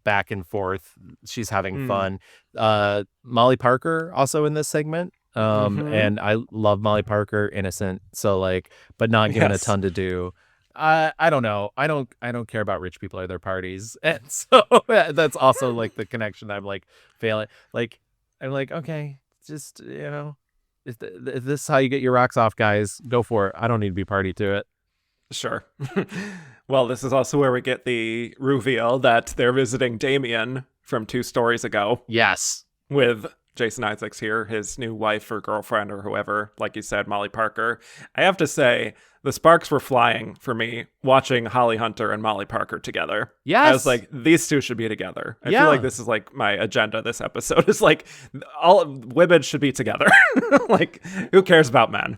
back and forth. She's having fun. Molly Parker also in this segment. And I love Molly Parker, innocent. So like, but not given a ton to do. I don't know. I don't care about rich people or their parties. And so that's also like the connection I'm like failing. Like, I'm like, okay, just, if this is how you get your rocks off, guys, go for it. I don't need to be party to it. Sure. Well, this is also where we get the reveal that they're visiting Damien from 2 stories ago. Yes. With Jason Isaacs here, his new wife or girlfriend or whoever, like you said, Molly Parker. I have to say, the sparks were flying for me watching Holly Hunter and Molly Parker together. Yes. I was like, these two should be together. I feel like this is like my agenda this episode is like, all women should be together. Like, who cares about men?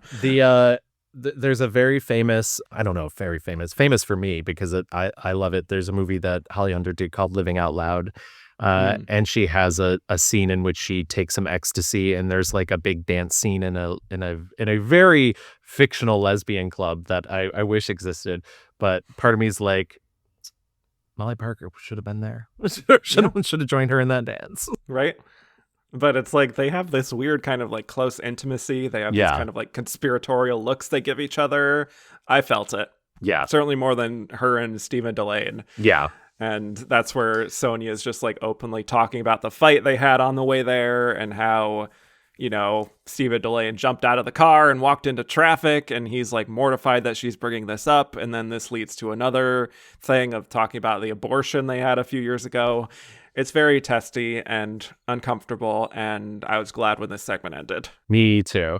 There's a very famous, I don't know, very famous for me because I love it. There's a movie that Holly Hunter did called Living Out Loud. And she has a scene in which she takes some ecstasy, and there's like a big dance scene in a very fictional lesbian club that I wish existed. But part of me is like, Molly Parker should have been there. should have joined her in that dance. Right. But it's like they have this weird kind of like close intimacy. They have these kind of like conspiratorial looks they give each other. I felt it. Yeah. Certainly more than her and Stephen Delane. Yeah. And that's where Sonia is just like openly talking about the fight they had on the way there and how Stephen Delane jumped out of the car and walked into traffic, and he's like mortified that she's bringing this up. And then this leads to another thing of talking about the abortion they had a few years ago. It's very testy and uncomfortable, and I was glad when this segment ended. Me too.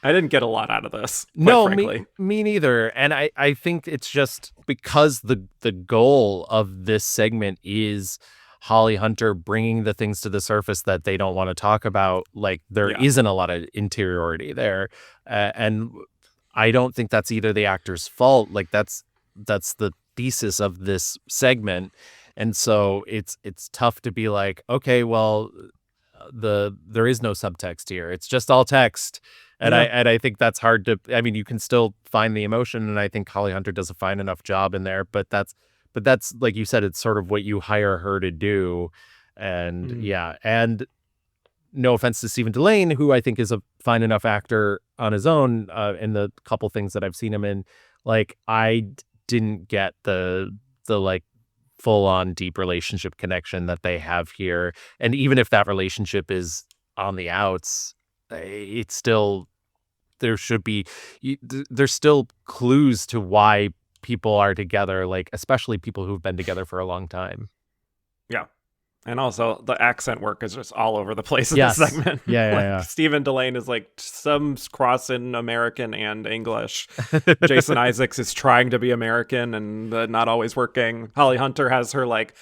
I didn't get a lot out of this, frankly. Me neither. And I think it's just because the goal of this segment is Holly Hunter bringing the things to the surface that they don't want to talk about. Like, there isn't a lot of interiority there. And I don't think that's either the actor's fault. Like, that's the thesis of this segment. And so it's tough to be like, okay, well, there is no subtext here. It's just all text. And I think that's hard to, I mean, you can still find the emotion, and I think Holly Hunter does a fine enough job in there, but that's like you said, it's sort of what you hire her to do. And and no offense to Stephen Delane, who I think is a fine enough actor on his own, in the couple things that I've seen him in, like, I didn't get the like full on deep relationship connection that they have here. And even if that relationship is on the outs, it's still, there's still clues to why people are together, like especially people who've been together for a long time. Yeah. And also the accent work is just all over the place in this segment. Yeah. Stephen Delane is like some crossing American and English. Jason Isaacs is trying to be American and not always working. Holly Hunter has her like,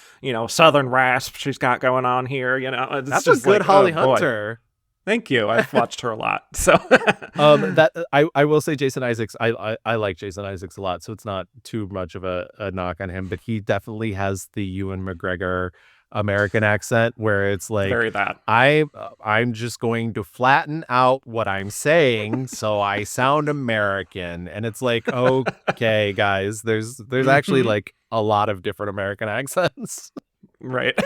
Southern rasp she's got going on here. It's that's just a good like, Holly Hunter. Thank you. I've watched her a lot. So that I will say Jason Isaacs, I like Jason Isaacs a lot, so it's not too much of a knock on him, but he definitely has the Ewan McGregor American accent where it's like, very that. I'm just going to flatten out what I'm saying so I sound American. And it's like, okay, guys, there's actually like a lot of different American accents. Right.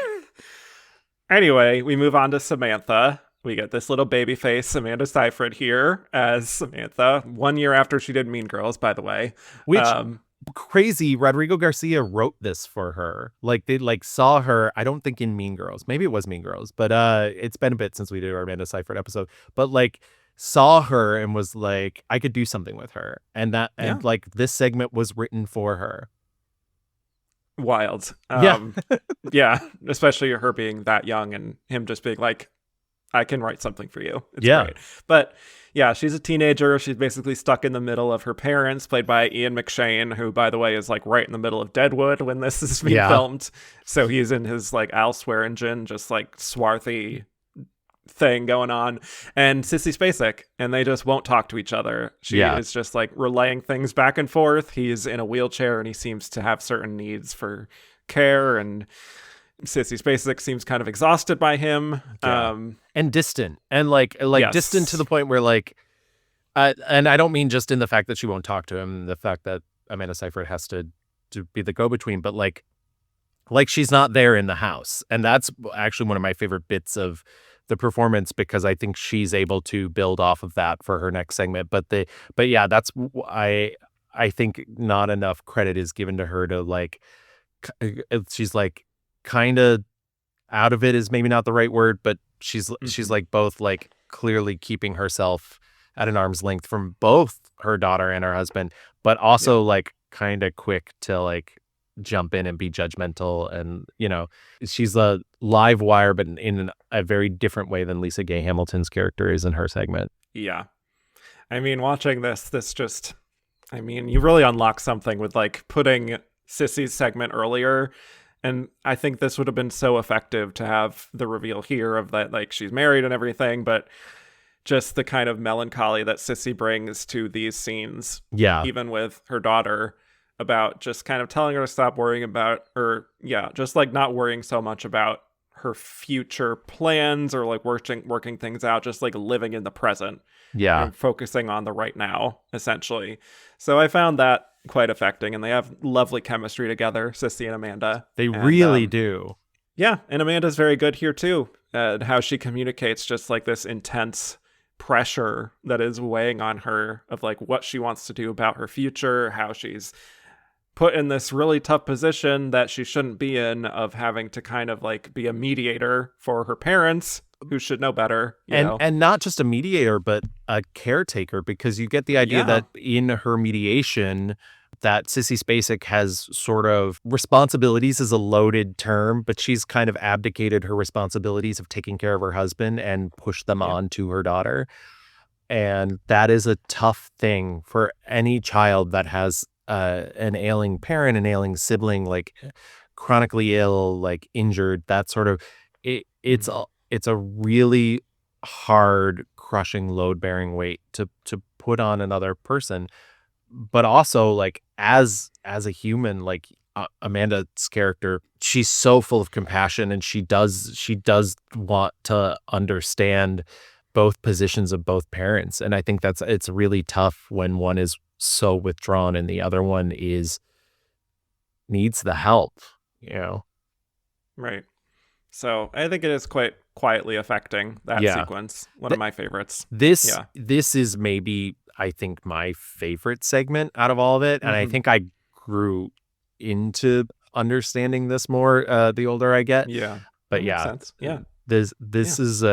Anyway, we move on to Samantha. We get this little baby face, Amanda Seyfried here as Samantha, 1 year after she did Mean Girls, by the way. Which crazy, Rodrigo Garcia wrote this for her. Like, they like saw her, I don't think in Mean Girls, maybe it was Mean Girls, but it's been a bit since we did our Amanda Seyfried episode, but like saw her and was like, I could do something with her. And like this segment was written for her. Wild. Yeah, especially her being that young and him just being like, I can write something for you. It's great. But yeah, she's a teenager. She's basically stuck in the middle of her parents, played by Ian McShane, who, by the way, is like right in the middle of Deadwood when this is being filmed. So he's in his like Al Swearingen, just like swarthy thing going on. And Sissy Spacek, and they just won't talk to each other. She is just like relaying things back and forth. He's in a wheelchair and he seems to have certain needs for care, and Sissy Spacek seems kind of exhausted by him. And distant. And like distant to the point where like, and I don't mean just in the fact that she won't talk to him, the fact that Amanda Seyfried has to be the go-between, but like she's not there in the house. And that's actually one of my favorite bits of the performance, because I think she's able to build off of that for her next segment. But yeah, that's, I think not enough credit is given to her to like, she's like kind of out of it is maybe not the right word, but she's like both like clearly keeping herself at an arm's length from both her daughter and her husband, but also like kind of quick to like jump in and be judgmental. And she's a live wire, but in a very different way than Lisa Gay Hamilton's character is in her segment. Yeah, I mean, watching this just, I mean, you really unlock something with like putting Sissy's segment earlier. And I think this would have been so effective to have the reveal here of that, like, she's married and everything, but just the kind of melancholy that Sissy brings to these scenes. Yeah. Even with her daughter, about just kind of telling her to stop worrying about, or just like not worrying so much about her future plans or like working things out, just like living in the present. Yeah. And focusing on the right now, essentially. So I found that quite affecting, and they have lovely chemistry together, Sissy and Amanda. They really do. Yeah, and Amanda's very good here too, how she communicates just like this intense pressure that is weighing on her of like what she wants to do about her future, how she's put in this really tough position that she shouldn't be in, of having to kind of like be a mediator for her parents who should know better, you know? And not just a mediator, but a caretaker, because you get the idea that in her mediation, that Sissy Spacek has sort of responsibilities is a loaded term, but she's kind of abdicated her responsibilities of taking care of her husband and pushed them on to her daughter. And that is a tough thing for any child that has an ailing parent, an ailing sibling, like chronically ill, like injured, that sort of, it's a really hard, crushing, load-bearing weight to put on another person. But also, like, as a human, like Amanda's character, she's so full of compassion, and she does want to understand both positions of both parents. And I think it's really tough when one is so withdrawn and the other one needs the help, you know? Right. So I think it is quite quietly affecting, that sequence. One of my favorites. This is maybe, I think, my favorite segment out of all of it. And I think I grew into understanding this more the older I get. Yeah. But that makes sense. Yeah. This is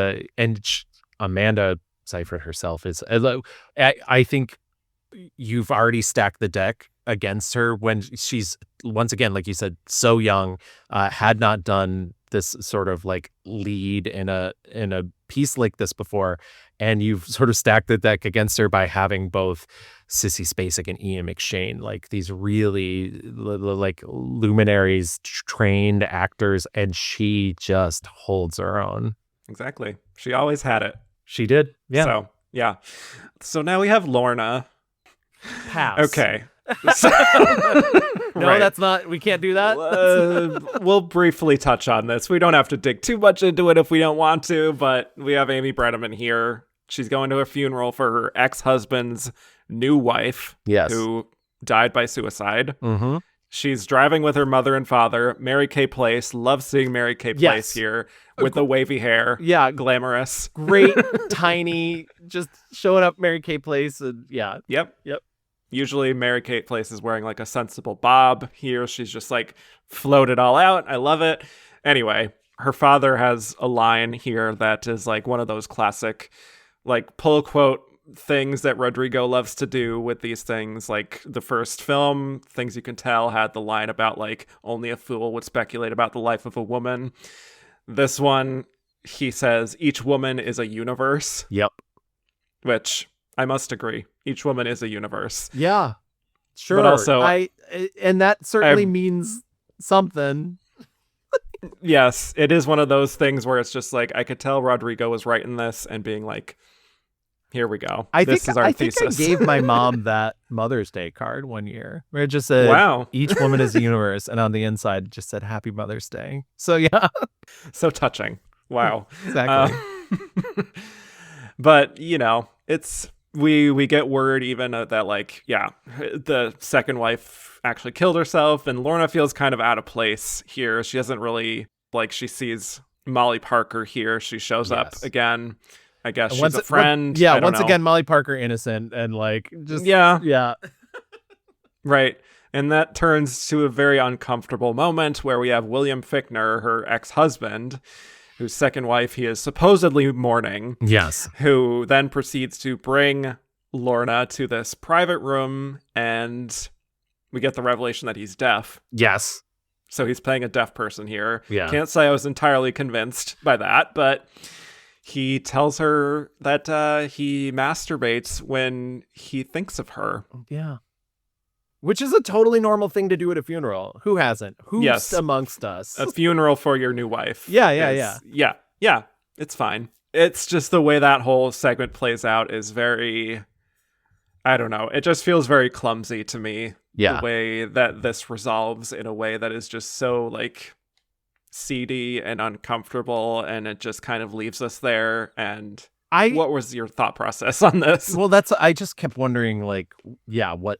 Amanda Seyfried herself is, I think you've already stacked the deck against her when she's, once again, like you said, so young, had not done this sort of like lead in a piece like this before, and you've sort of stacked the deck against her by having both Sissy Spacek and Ian McShane, like these really like luminaries, trained actors, and she just holds her own. Exactly. She always had it. She did. Yeah. So, yeah. So now we have Lorna. Pass. Okay. No, right. That's not, we can't do that. We'll briefly touch on this. We don't have to dig too much into it if we don't want to, but we have Amy Brenneman here. She's going to a funeral for her ex-husband's new wife, who died by suicide. Mm-hmm. She's driving with her mother and father. Mary Kay Place. Love seeing Mary Kay Place here with the wavy hair. Yeah. Glamorous. Great, tiny, just showing up Mary Kay Place. And Yep. Usually Mary Kay Place is wearing like a sensible bob. Here she's just like floated all out. I love it. Anyway, her father has a line here that is like one of those classic like pull quote things that Rodrigo loves to do with these things. Like the first film, Things You Can Tell, had the line about like only a fool would speculate about the life of a woman. This one, he says, each woman is a universe. Yep. Which I must agree. Each woman is a universe. Yeah, sure. But also, and that certainly means something. Yes, it is one of those things where it's just like, I could tell Rodrigo was writing this and being like, here we go. This is our thesis. I think I gave my mom that Mother's Day card one year where it just said, wow, each woman is a universe. And on the inside, it just said, Happy Mother's Day. So, yeah. So touching. Wow. Exactly. But, you know, we get word even that, like, the second wife actually killed herself, and Lorna feels kind of out of place here. She doesn't really, like, she sees Molly Parker here. She shows up again. I guess she's a friend. Once again, Molly Parker innocent and like just right. And that turns to a very uncomfortable moment where we have William Fichtner, her ex-husband, whose second wife he is supposedly mourning. Yes. Who then proceeds to bring Lorna to this private room, and we get the revelation that he's deaf. Yes. So he's playing a deaf person here. Yeah. Can't say I was entirely convinced by that, but he tells her that he masturbates when he thinks of her. Yeah. Which is a totally normal thing to do at a funeral. Who hasn't? Who's amongst us? A funeral for your new wife. Yeah. It's fine. It's just the way that whole segment plays out is very, I don't know. It just feels very clumsy to me. Yeah. The way that this resolves in a way that is just so like seedy and uncomfortable, and it just kind of leaves us there. And what was your thought process on this? Well, I just kept wondering, like, what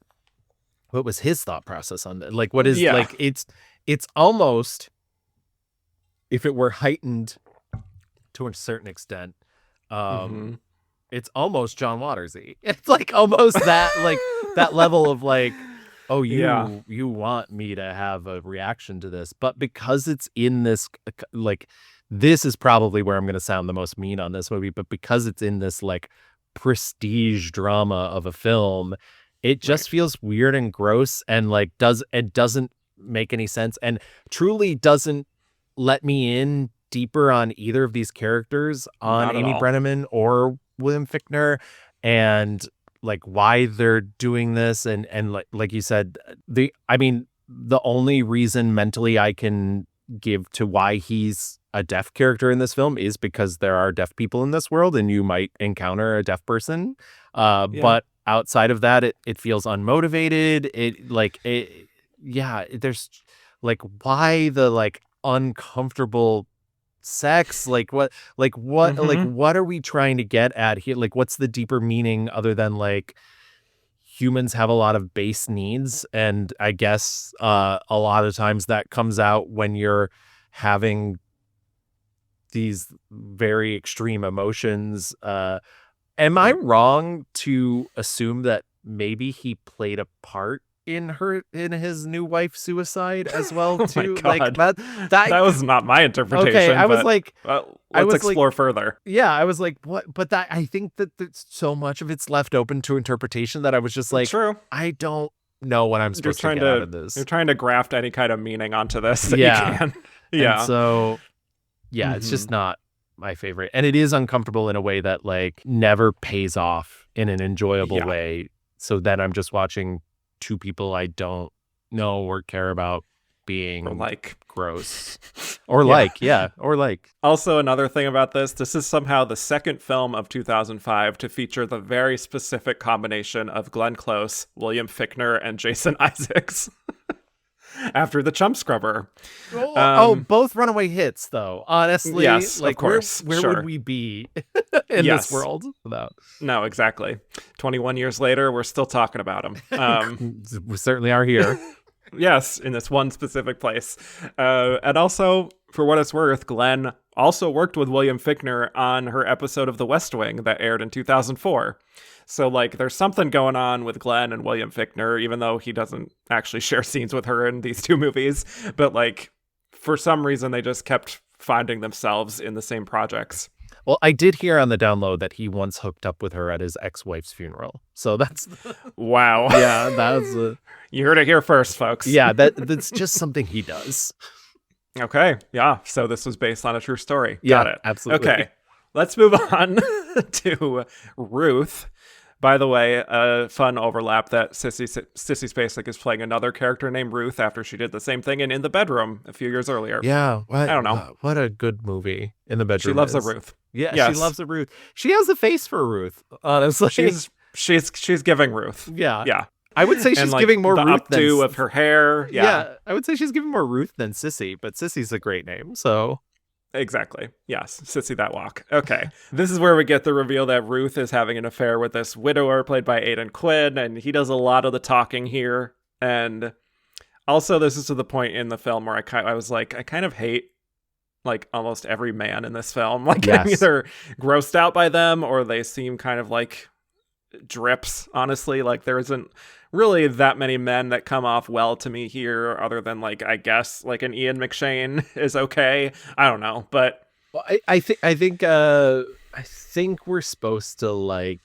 was his thought process on that? Like, what is like, it's almost, if it were heightened to a certain extent, it's almost John Watersy. It's like almost that, like that level of like, oh, Yeah. you want me to have a reaction to this, but because it's in this, like, this is probably where I'm going to sound the most mean on this movie, but because it's in this like prestige drama of a film, it just feels weird and gross, and like doesn't make any sense, and truly doesn't let me in deeper on either of these characters, on Not at Amy all. Brenneman or William Fichtner, and like why they're doing this, and like you said, the only reason mentally I can give to why he's a deaf character in this film is because there are deaf people in this world and you might encounter a deaf person, Yeah. but outside of that, it feels unmotivated. There's like, why the like uncomfortable sex, like what are we trying to get at here? Like, what's the deeper meaning other than like humans have a lot of base needs, and I guess a lot of times that comes out when you're having these very extreme emotions. Am I wrong to assume that maybe he played a part in his new wife's suicide as well too? Oh my Like God. that was not my interpretation. Okay, I was like, let's explore further. Yeah, I was like, what? But that, I think that so much of it's left open to interpretation that I was just like, true. I don't know what I'm supposed to get out of this. You're trying to graft any kind of meaning onto this that Yeah. you can. Yeah. And so, yeah, it's just not my favorite. And it is uncomfortable in a way that like never pays off in an enjoyable way. So then I'm just watching two people I don't know or care about being or like gross or like. Also, another thing about this is somehow the second film of 2005 to feature the very specific combination of Glenn Close, William Fichtner, and Jason Isaacs. After the Chump Scrubber. Both runaway hits, though. Honestly, yes, like, of course. Where would we be in this world without? No, exactly. 21 years later, we're still talking about them. We certainly are here. Yes, in this one specific place. And also, for what it's worth, Glenn also worked with William Fichtner on her episode of The West Wing that aired in 2004. So, like, there's something going on with Glenn and William Fichtner, even though he doesn't actually share scenes with her in these two movies. But, like, for some reason, they just kept finding themselves in the same projects. Well, I did hear on the download that he once hooked up with her at his ex-wife's funeral. So that's... Wow. Yeah, that's... You heard it here first, folks. Yeah, that's just something he does. Okay, yeah. So this was based on a true story. Yeah, got it. Absolutely. Okay, let's move on to Ruth. By the way, a fun overlap that Sissy Spacek is playing another character named Ruth after she did the same thing in The Bedroom a few years earlier. Yeah, I don't know. What a good movie In the Bedroom. She loves a Ruth. Yeah, yes. She loves a Ruth. She has a face for Ruth, honestly. She's giving Ruth. Yeah. Yeah. I would say she's giving more the Ruth updo than... of her hair. Yeah. I would say she's giving more Ruth than Sissy, but Sissy's a great name, so... Exactly. Yes. Sissy that walk. Okay. This is where we get the reveal that Ruth is having an affair with this widower played by Aidan Quinn, and he does a lot of the talking here. And also, this is to the point in the film where I was like, I kind of hate like almost every man in this film. Like, I'm either grossed out by them or they seem kind of like drips, honestly. Like, there isn't really that many men that come off well to me here, other than like, I guess like an Ian McShane is okay. I don't know, but well, I think we're supposed to like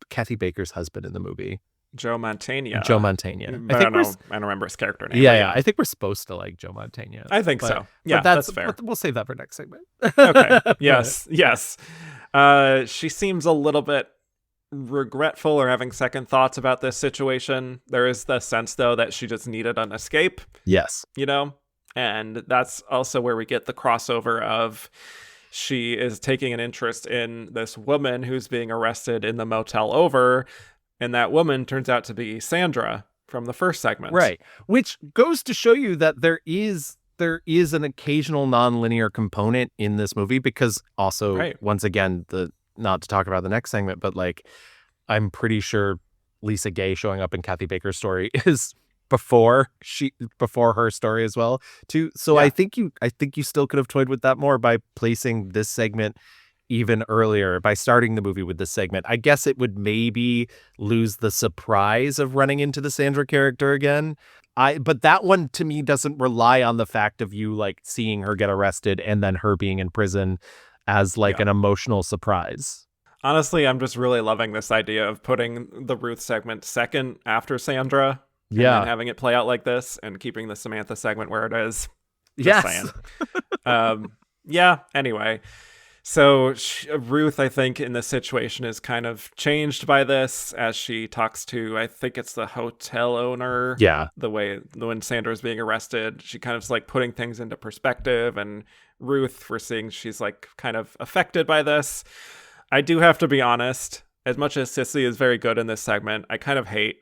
Kathy Baker's husband in the movie, Joe Mantegna. I don't remember his character name. Yeah. I think we're supposed to like Joe Mantegna. I think so. Yeah, that's fair. We'll save that for next segment. Okay. Yes. She seems a little bit regretful or having second thoughts about this situation. There is the sense, though, that she just needed an escape. Yes. You know? And that's also where we get the crossover of she is taking an interest in this woman who's being arrested in the motel over, and that woman turns out to be Sandra from the first segment. Right. Which goes to show you that there is an occasional nonlinear component in this movie, because also, once again, not to talk about the next segment, but like, I'm pretty sure Lisa Gay showing up in Kathy Baker's story is before her story as well too. So I think you still could have toyed with that more by placing this segment even earlier by starting the movie with this segment. I guess it would maybe lose the surprise of running into the Sandra character again. But that one to me doesn't rely on the fact of you like seeing her get arrested and then her being in prison as like an emotional surprise. Honestly, I'm just really loving this idea of putting the Ruth segment second after Sandra. And Yeah. then having it play out like this and keeping the Samantha segment where it is. Yes. Saying. Yeah, anyway. So Ruth, I think, in this situation is kind of changed by this as she talks to, I think it's the hotel owner. Yeah. When Sandra is being arrested, she kind of is like putting things into perspective. And Ruth, we're seeing she's like kind of affected by this. I do have to be honest, as much as Sissy is very good in this segment, I kind of hate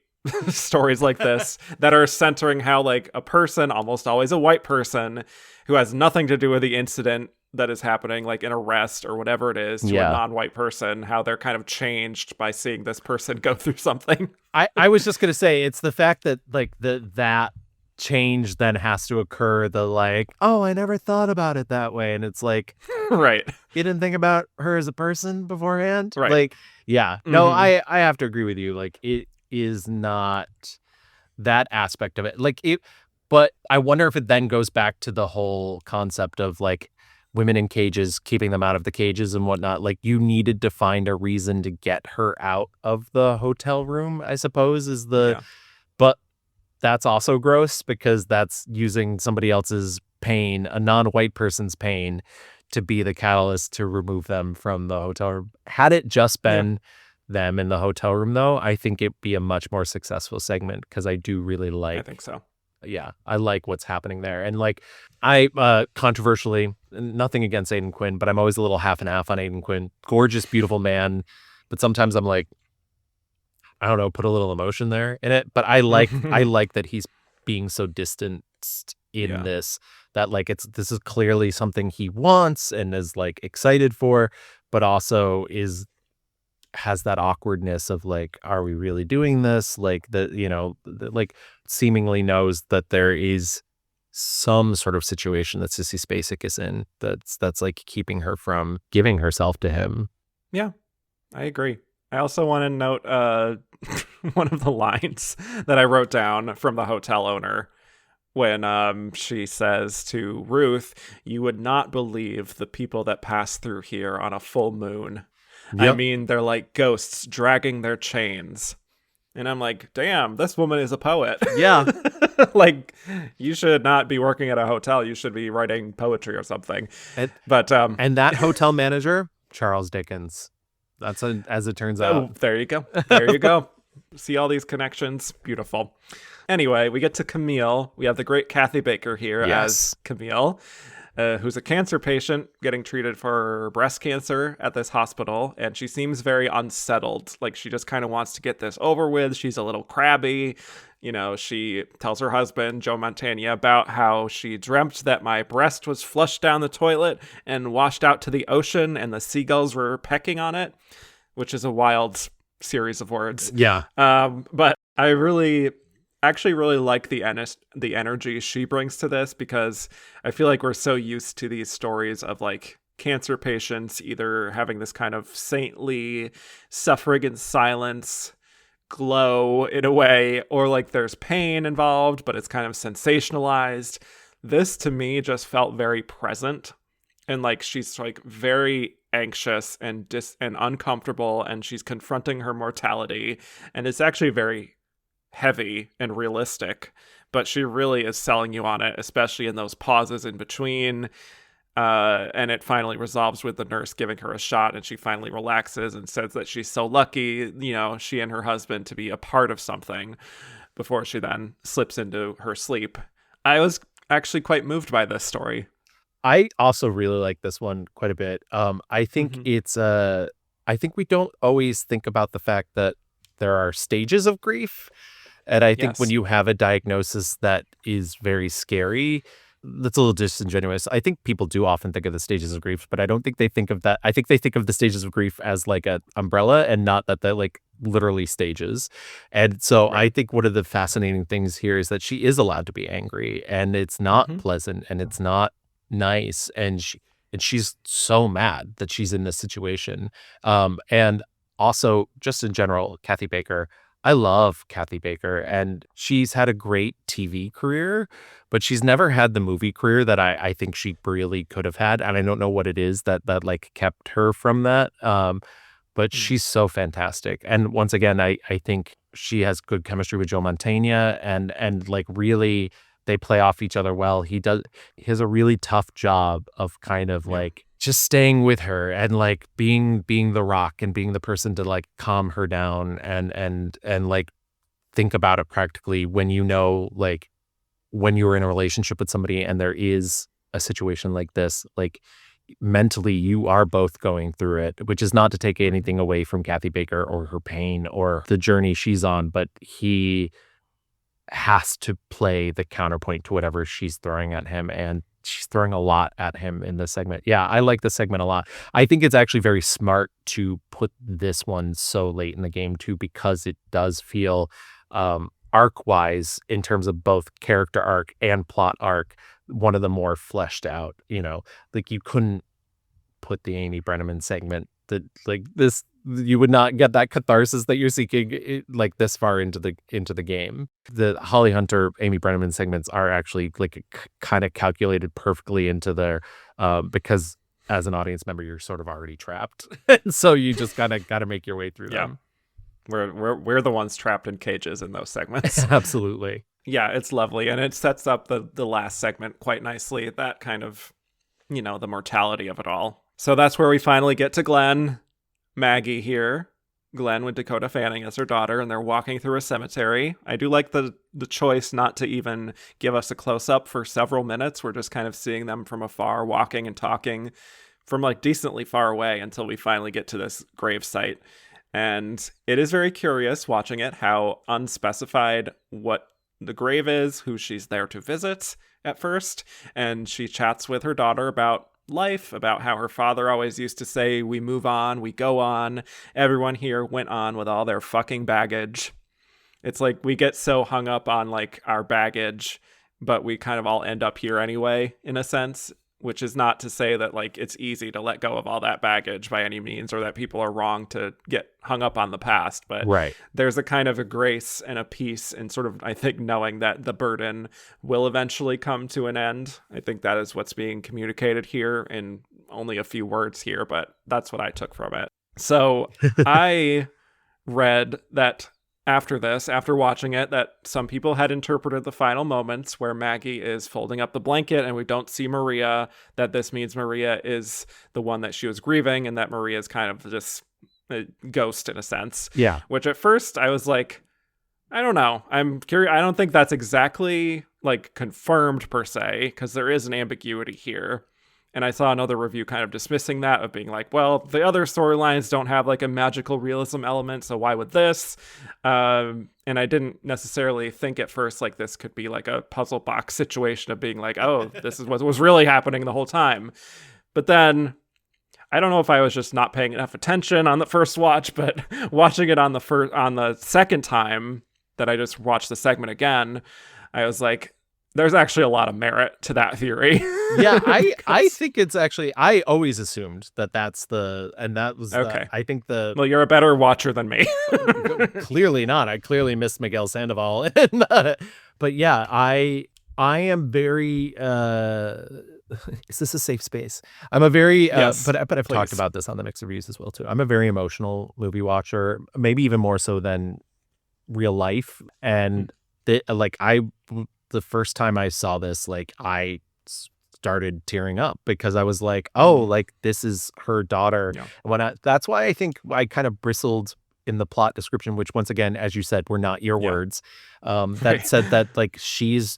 stories like this that are centering how like a person, almost always a white person, who has nothing to do with the incident that is happening, like an arrest or whatever it is, to a non-white person, how they're kind of changed by seeing this person go through something. I was just gonna say, it's the fact that like that change then has to occur, the like, oh, I never thought about it that way, and it's like, right, you didn't think about her as a person beforehand, right? Like, yeah, no, I have to agree with you, like it is not that aspect of it, like it, but I wonder if it then goes back to the whole concept of like women in cages, keeping them out of the cages and whatnot. Like you needed to find a reason to get her out of the hotel room, I suppose, is the, but that's also gross because that's using somebody else's pain, a non-white person's pain, to be the catalyst to remove them from the hotel room. Had it just been them in the hotel room, though, I think it'd be a much more successful segment because I do really like. I think so. Yeah, I like what's happening there. And like, I controversially, nothing against Aidan Quinn, but I'm always a little half and half on Aidan Quinn. Gorgeous, beautiful man. But sometimes I'm like, I don't know, put a little emotion there in it. But I like that he's being so distanced in this, that like this is clearly something he wants and is like excited for, but also has that awkwardness of like, are we really doing this? Like like seemingly knows that there is some sort of situation that Sissy Spacek is in that's like keeping her from giving herself to him. Yeah, I agree. I also want to note one of the lines that I wrote down from the hotel owner when she says to Ruth, "You would not believe the people that pass through here on a full moon." Yep. I mean, they're like ghosts dragging their chains. And I'm like, damn, this woman is a poet. Yeah. Like, you should not be working at a hotel. You should be writing poetry or something. And that hotel manager, Charles Dickens. That's as it turns out. Oh, there you go. There you go. See all these connections. Beautiful. Anyway, we get to Camille. We have the great Kathy Baker here as Camille. Who's a cancer patient getting treated for breast cancer at this hospital, and she seems very unsettled. Like she just kind of wants to get this over with. She's a little crabby. You know, she tells her husband, Joe Mantegna, about how she dreamt that my breast was flushed down the toilet and washed out to the ocean and the seagulls were pecking on it, which is a wild series of words. Yeah. But I actually really like the energy she brings to this, because I feel like we're so used to these stories of like cancer patients either having this kind of saintly suffering in silence glow in a way, or like there's pain involved but it's kind of sensationalized. This to me just felt very present, and like she's like very anxious and uncomfortable, and she's confronting her mortality, and it's actually very heavy and realistic, but she really is selling you on it, especially in those pauses in between. And it finally resolves with the nurse giving her a shot, and she finally relaxes and says that she's so lucky, you know, she and her husband to be a part of something, before she then slips into her sleep. I was actually quite moved by this story. I also really like this one quite a bit. I think I think we don't always think about the fact that there are stages of grief. And I think when you have a diagnosis that is very scary, that's a little disingenuous. I think people do often think of the stages of grief, but I don't think they think of that. I think they think of the stages of grief as like an umbrella, and not that they're like literally stages. And so I think one of the fascinating things here is that she is allowed to be angry, and it's not pleasant, and it's not nice. And and she's so mad that she's in this situation. And also, just in general, Kathy Baker. I love Kathy Baker, and she's had a great TV career, but she's never had the movie career that I think she really could have had. And I don't know what it is that like kept her from that. But she's so fantastic. And once again, I think she has good chemistry with Joe Mantegna, and like really they play off each other well. He has a really tough job of kind of like just staying with her and like being the rock and being the person to like calm her down and like think about it practically when like when you're in a relationship with somebody and there is a situation like this, like mentally you are both going through it, which is not to take anything away from Kathy Baker or her pain or the journey she's on, but he has to play the counterpoint to whatever she's throwing at him, and she's throwing a lot at him in this segment. Yeah, I like the segment a lot. I think it's actually very smart to put this one so late in the game too, because it does feel arc wise in terms of both character arc and plot arc, one of the more fleshed out, like you couldn't put the Amy Brenneman segment that like this, you would not get that catharsis that you're seeking like this far into the game. The Holly Hunter, Amy Brenneman segments are actually like kind of calculated perfectly into their, because as an audience member, you're sort of already trapped. And so you just got to make your way through them. We're the ones trapped in cages in those segments. Absolutely. Yeah, it's lovely. And it sets up the last segment quite nicely. That kind of, the mortality of it all. So that's where we finally get to Glenn, Maggie here. Glenn with Dakota Fanning as her daughter, and they're walking through a cemetery. I do like the choice not to even give us a close-up for several minutes. We're just kind of seeing them from afar, walking and talking from like decently far away until we finally get to this grave site. And it is very curious watching it, how unspecified what the grave is, who she's there to visit at first. And she chats with her daughter about life, about how her father always used to say, we move on, we go on. Everyone here went on with all their fucking baggage. It's like we get so hung up on like our baggage, but we kind of all end up here anyway, in a sense. Which is not to say that like it's easy to let go of all that baggage by any means, or that people are wrong to get hung up on the past. But right. There's a kind of a grace and a peace and sort of, I think, knowing that the burden will eventually come to an end. I think that is what's being communicated here in only a few words here, but that's what I took from it. So I read that after watching it, that some people had interpreted the final moments where Maggie is folding up the blanket and we don't see Maria, that this means Maria is the one that she was grieving, and that Maria is kind of just a ghost in a sense. Yeah. Which at first I was like, I don't know. I'm curious. I don't think that's exactly like confirmed per se, because there is an ambiguity here. And I saw another review kind of dismissing that, of being like, well, the other storylines don't have like a magical realism element, so why would this? And I didn't necessarily think at first like this could be like a puzzle box situation of being like, oh, this is what was really happening the whole time. But then I don't know if I was just not paying enough attention on the first watch, but watching it on the second time that I just watched the segment again, I was like, there's actually a lot of merit to that theory. Yeah, I think it's actually, I always assumed that was okay. I think well, you're a better watcher than me. Clearly not. I clearly missed Miguel Sandoval. But yeah, I am very, is this a safe space? I'm a very, yes, but I've please. talked about this on the mixed reviews as well too. I'm a very emotional movie watcher, maybe even more so than real life. And the first time I saw this, like I started tearing up because I was like, oh, like this is her daughter. Yeah. That's why I think I kind of bristled in the plot description, which once again, as you said, were not your words, that said that like she's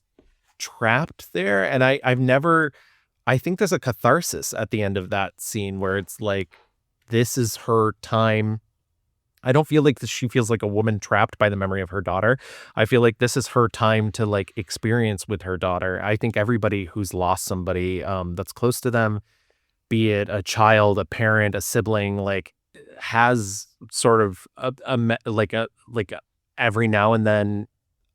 trapped there. And I think there's a catharsis at the end of that scene where it's like, this is her time. I don't feel like she feels like a woman trapped by the memory of her daughter. I feel like this is her time to like experience with her daughter. I think everybody who's lost somebody that's close to them, be it a child, a parent, a sibling, like has sort of every now and then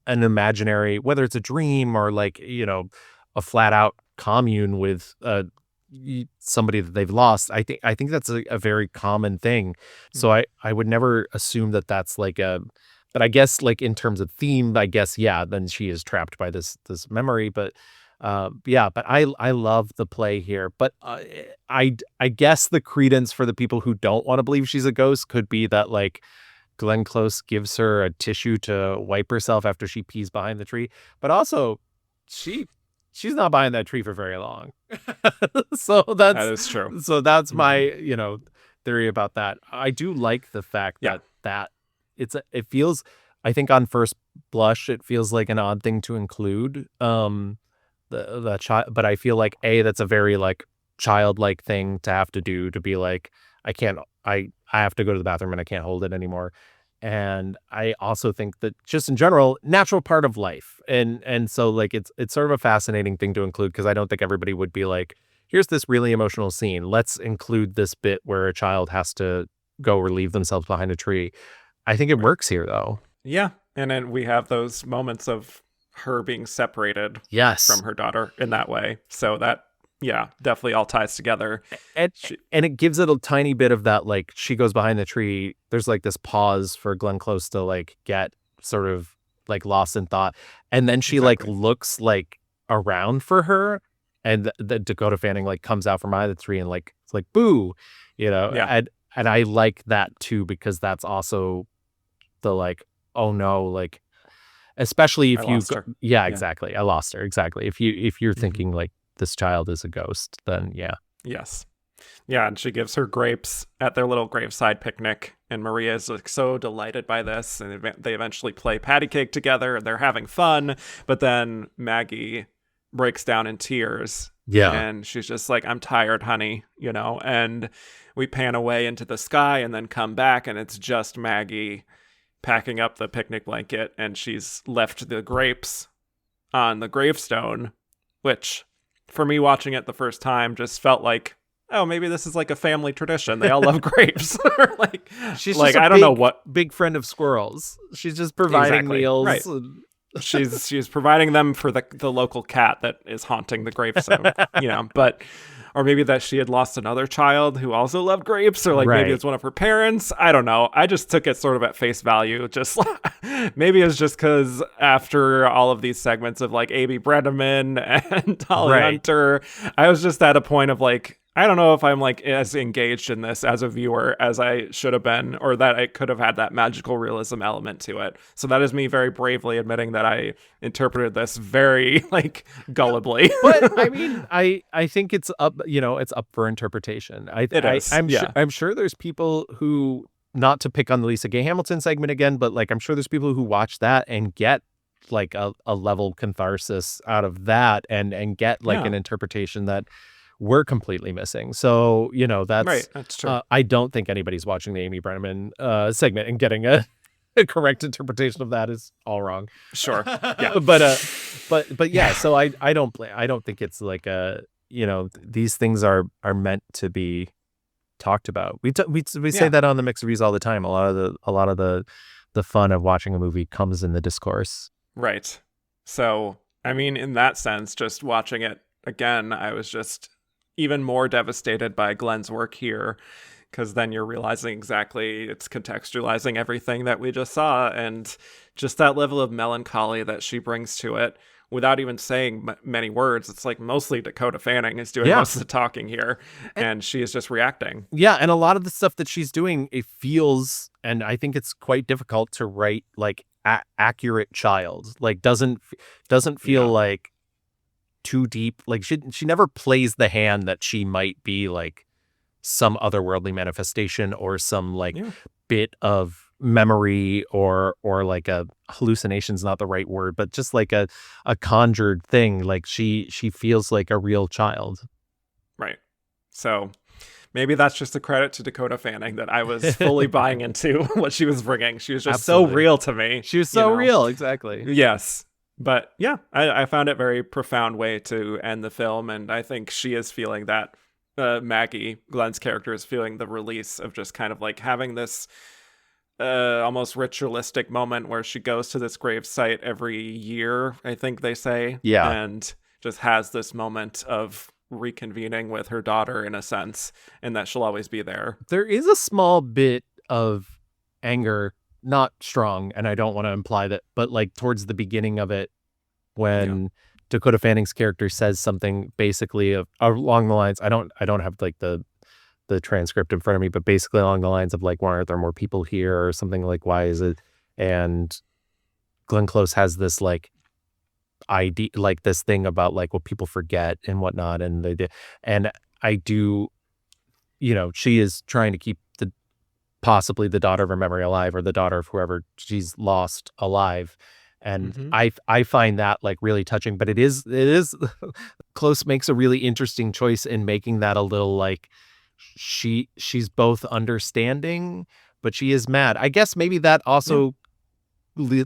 an imaginary, whether it's a dream or like, a flat out commune with somebody that they've lost. I think that's a very common thing. So I would never assume that that's like but I guess like in terms of theme, I guess, yeah, then she is trapped by this memory. But yeah, but I love the play here. But I guess the credence for the people who don't want to believe she's a ghost could be that like Glenn Close gives her a tissue to wipe herself after she pees behind the tree. But also, she's not behind that tree for very long. So that is true. So that's my, theory about that. I do like the fact that it feels, I think on first blush, it feels like an odd thing to include the child, but I feel like that's a very like childlike thing to have to do, to be like, I have to go to the bathroom and I can't hold it anymore. And I also think that just in general, natural part of life. And so like, it's sort of a fascinating thing to include, because I don't think everybody would be like, here's this really emotional scene, let's include this bit where a child has to go relieve themselves behind a tree. I think it works here though. Yeah. And then we have those moments of her being separated from her daughter in that way. So that, yeah, definitely all ties together. And it gives it a tiny bit of that, like she goes behind the tree. There's like this pause for Glenn Close to like get sort of like lost in thought. And then she like looks like around for her. And the Dakota Fanning like comes out from behind the tree and like, it's like, boo, Yeah. And I like that too, because that's also the like, oh no, like, especially if exactly. I lost her. Exactly. If you're thinking like this child is a ghost, then yeah. Yes. Yeah. And she gives her grapes at their little graveside picnic. And Maria is like so delighted by this. And they eventually play patty cake together and they're having fun. But then Maggie breaks down in tears. Yeah. And she's just like, I'm tired, honey, and we pan away into the sky and then come back and it's just Maggie packing up the picnic blanket, and she's left the grapes on the gravestone, which for me watching it the first time just felt like, oh, maybe this is like a family tradition. They all love grapes. Like she's like, just I don't know what big friend of squirrels. She's just providing meals. Right. She's providing them for the local cat that is haunting the gravestone, but or maybe that she had lost another child who also loved grapes, or like maybe it's one of her parents. I don't know. I just took it sort of at face value. Just maybe it's just because after all of these segments of like Amy Brenneman and Holly Hunter, I was just at a point of like, I don't know if I'm like as engaged in this as a viewer as I should have been, or that I could have had that magical realism element to it. So that is me very bravely admitting that I interpreted this very like gullibly. But I mean, I think it's up, it's up for interpretation. I'm sure there's people who, not to pick on the Lisa Gay Hamilton segment again, but like I'm sure there's people who watch that and get like a level catharsis out of that, and get like an interpretation that we're completely missing. So, that's right. That's true. I don't think anybody's watching the Amy Brenneman segment and getting a correct interpretation of that is all wrong. Sure. Yeah. but yeah, so I don't think it's like these things are meant to be talked about. We say that on the Mixed Reviews all the time. A lot of the fun of watching a movie comes in the discourse. Right. So, I mean, in that sense, just watching it again, I was just even more devastated by Glenn's work here, because then you're realizing exactly it's contextualizing everything that we just saw, and just that level of melancholy that she brings to it without even saying many words. It's like mostly Dakota Fanning is doing most of the talking here, and she is just reacting. Yeah, and a lot of the stuff that she's doing, it feels, and I think it's quite difficult to write like accurate child. Like doesn't feel like too deep. Like she never plays the hand that she might be like some otherworldly manifestation or some like bit of memory or like a hallucination's not the right word, but just like a conjured thing. Like she feels like a real child. Right. So maybe that's just a credit to Dakota Fanning that I was fully buying into what she was bringing. She was just so real to me. She was so real. Exactly. Yes. But yeah, I found it a very profound way to end the film. And I think she is feeling that. Maggie, Glenn's character, is feeling the release of just kind of like having this almost ritualistic moment where she goes to this grave site every year, I think they say. Yeah. And just has this moment of reconvening with her daughter in a sense, and that she'll always be there. There is a small bit of anger, not strong, and I don't want to imply that, but like towards the beginning of it, when Dakota Fanning's character says something basically along the lines, I don't have like the transcript in front of me, but basically along the lines of like, why aren't there more people here, or something like, why is it? And Glenn Close has this like idea, like this thing about like what people forget and whatnot, and I do, she is trying to keep possibly the daughter of her memory alive, or the daughter of whoever she's lost alive. And I find that like really touching, but it is Close makes a really interesting choice in making that a little like she's both understanding, but she is mad. I guess maybe that also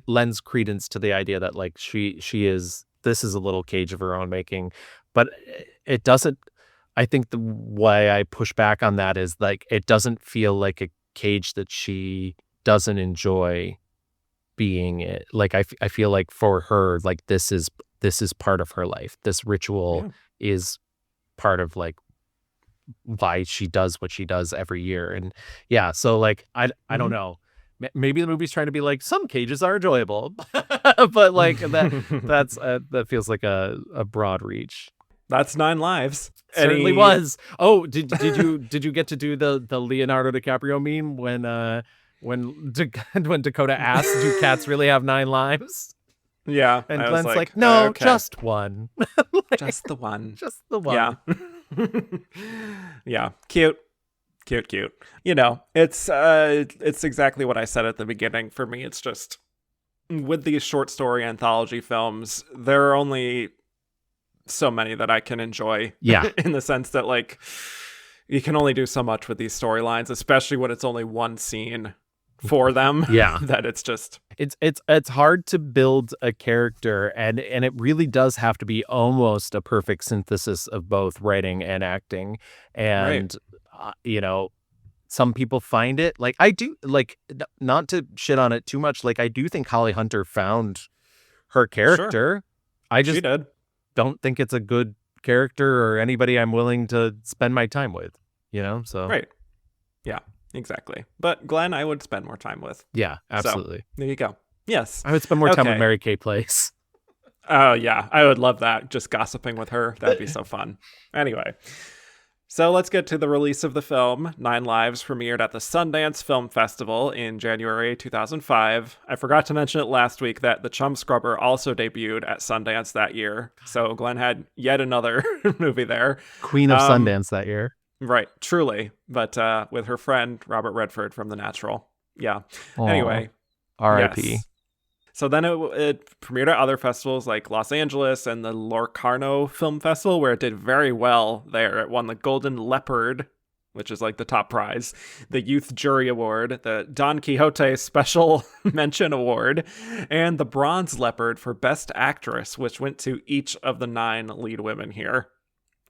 lends credence to the idea that like this is a little cage of her own making, but it doesn't. I think the way I push back on that is like it doesn't feel like a cage that she doesn't enjoy being it. Like I feel like for her, like this is part of her life. This ritual is part of like why she does what she does every year. And so like I don't know. Maybe the movie's trying to be like, some cages are enjoyable, but like that feels like a broad reach. That's 9 Lives. Certainly was. Oh, did you get to do the Leonardo DiCaprio meme when Dakota asked, do cats really have 9 lives? Yeah. And Glenn's like, no, okay. Just one. Just the one. Just the one. Yeah. Yeah. Cute. It's exactly what I said at the beginning. For me, it's just with these short story anthology films, there are only so many that I can enjoy. Yeah. In the sense that like you can only do so much with these storylines, especially when it's only one scene for them. Yeah. That it's just it's hard to build a character, and it really does have to be almost a perfect synthesis of both writing and acting. And some people find it, like I do, like not to shit on it too much, like I do think Holly Hunter found her character. Sure. I just don't think it's a good character or anybody I'm willing to spend my time with, so. Right. Yeah, exactly. But Glenn, I would spend more time with. Yeah, absolutely. So, there you go. Yes. I would spend more time with Mary Kay Place. Oh, yeah. I would love that. Just gossiping with her. That'd be so fun. Anyway. So let's get to the release of the film. 9 Lives premiered at the Sundance Film Festival in January 2005. I forgot to mention it last week that The Chum Scrubber also debuted at Sundance that year. So Glenn had yet another movie there. Queen of Sundance that year. Right, truly. But with her friend, Robert Redford from The Natural. Yeah. Aww. Anyway. R.I.P. Yes. So then it premiered at other festivals like Los Angeles and the Locarno Film Festival, where it did very well there. It won the Golden Leopard, which is like the top prize, the Youth Jury Award, the Don Quixote Special Mention Award, and the Bronze Leopard for Best Actress, which went to each of the 9 lead women here.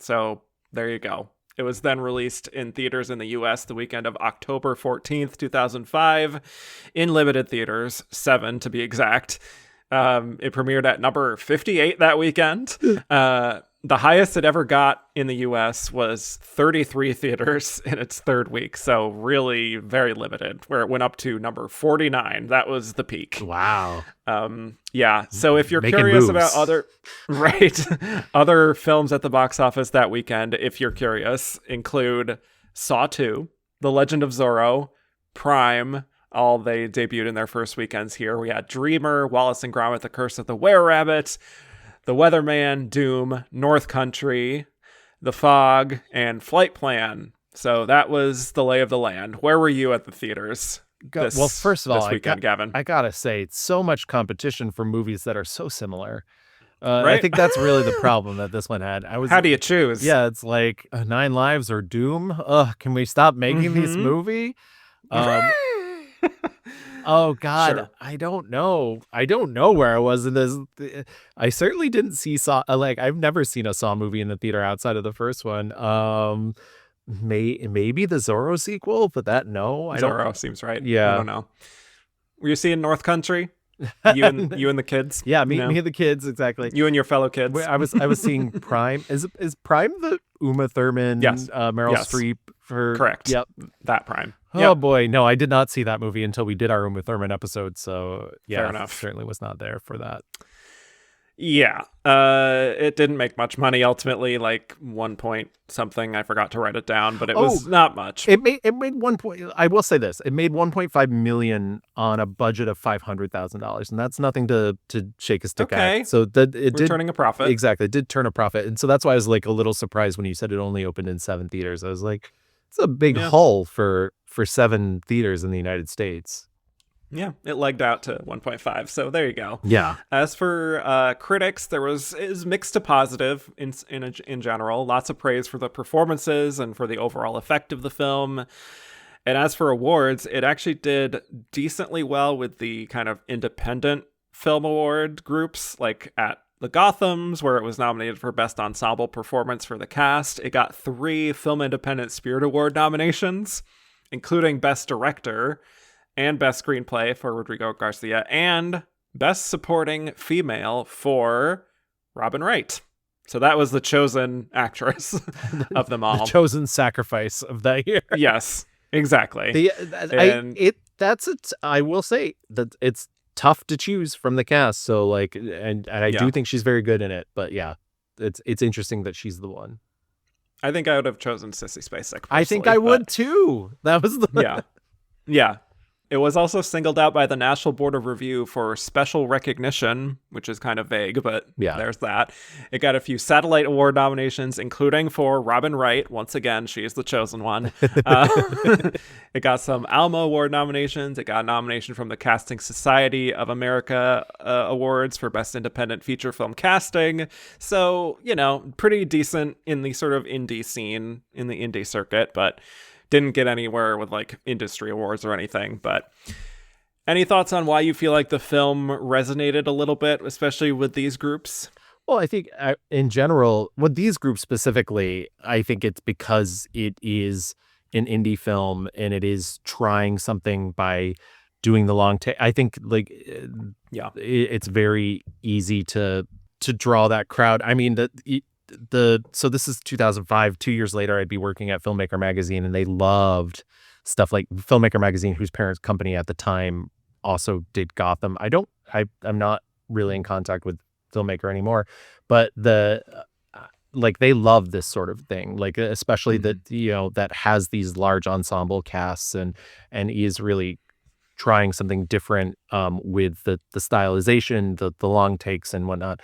So there you go. It was then released in theaters in the U.S. the weekend of October 14th, 2005, in limited theaters, 7 to be exact. It premiered at number 58 that weekend. The highest it ever got in the U.S. was 33 theaters in its third week, so really very limited, where it went up to number 49. That was the peak. Wow. Yeah, so if you're curious about other films at the box office that weekend, if you're curious, include Saw 2, The Legend of Zorro, Prime. All they debuted in their first weekends here. We had Dreamer, Wallace and Gromit: The Curse of the Were-Rabbit, The Weatherman, Doom, North Country, The Fog, and Flight Plan. So that was the lay of the land. Where were you at the theaters? Well, first of all, Gavin, I gotta say, it's so much competition for movies that are so similar. Right? I think that's really the problem that this one had. How do you choose? Yeah, it's like 9 Lives or Doom. Can we stop making this movie? Oh God, sure. I don't know where I was in this. I certainly didn't see Saw. Like I've never seen a Saw movie in the theater outside of the first one. Maybe the Zorro sequel, but Zorro seems right. Yeah, I don't know. Were you seeing North Country? You and the kids. Yeah, me and the kids, exactly. You and your fellow kids. I was seeing Prime. Is Prime the Uma Thurman, Yes. Meryl Streep? Correct. Yep. That Prime. Oh boy, no, I did not see that movie until we did our Uma Thurman episode. So yeah, fair enough. Certainly was not there for that. Yeah, it didn't make much money ultimately, like 1 point something. I forgot to write it down, but it was not much. It made 1 point. I will say this: it made 1.5 million on a budget of $500,000, and that's nothing to shake a stick at. So we're turning a profit. Exactly, it did turn a profit, and so that's why I was like a little surprised when you said it only opened in 7 theaters. I was like, it's a big haul for 7 theaters in the United States. Yeah, it legged out to 1.5, so there you go. Yeah. As for critics, it was mixed to positive in general. Lots of praise for the performances and for the overall effect of the film. And as for awards, it actually did decently well with the kind of independent film award groups, like at the Gothams, where it was nominated for Best Ensemble Performance for the cast. It got 3 Film Independent Spirit Award nominations, including Best Director and Best Screenplay for Rodrigo Garcia, and Best Supporting Female for Robin Wright. So that was the chosen actress of them all. The chosen sacrifice of that year. Yes, exactly. I will say that it's tough to choose from the cast. So like, and I do think she's very good in it. But yeah, it's interesting that she's the one. I think I would have chosen Sissy Spacek. I think I would too. That was the yeah. It was also singled out by the National Board of Review for special recognition, which is kind of vague, but there's that. It got a few Satellite Award nominations, including for Robin Wright. Once again, she is the chosen one. It got some Alma Award nominations. It got a nomination from the Casting Society of America Awards for Best Independent Feature Film Casting. So, pretty decent in the sort of indie scene, in the indie circuit, but didn't get anywhere with like industry awards or anything. But any thoughts on why you feel like the film resonated a little bit, especially with these groups? Well, I think in general, with these groups specifically, I think it's because it is an indie film and it is trying something by doing the long take. I think it's very easy to draw that crowd. I mean, so this is 2005. 2 years later, I'd be working at Filmmaker Magazine, and they loved stuff like Filmmaker Magazine, whose parent company at the time also did Gotham. I'm not really in contact with Filmmaker anymore, but they love this sort of thing, like especially that has these large ensemble casts and is really trying something different with the stylization, the long takes and whatnot.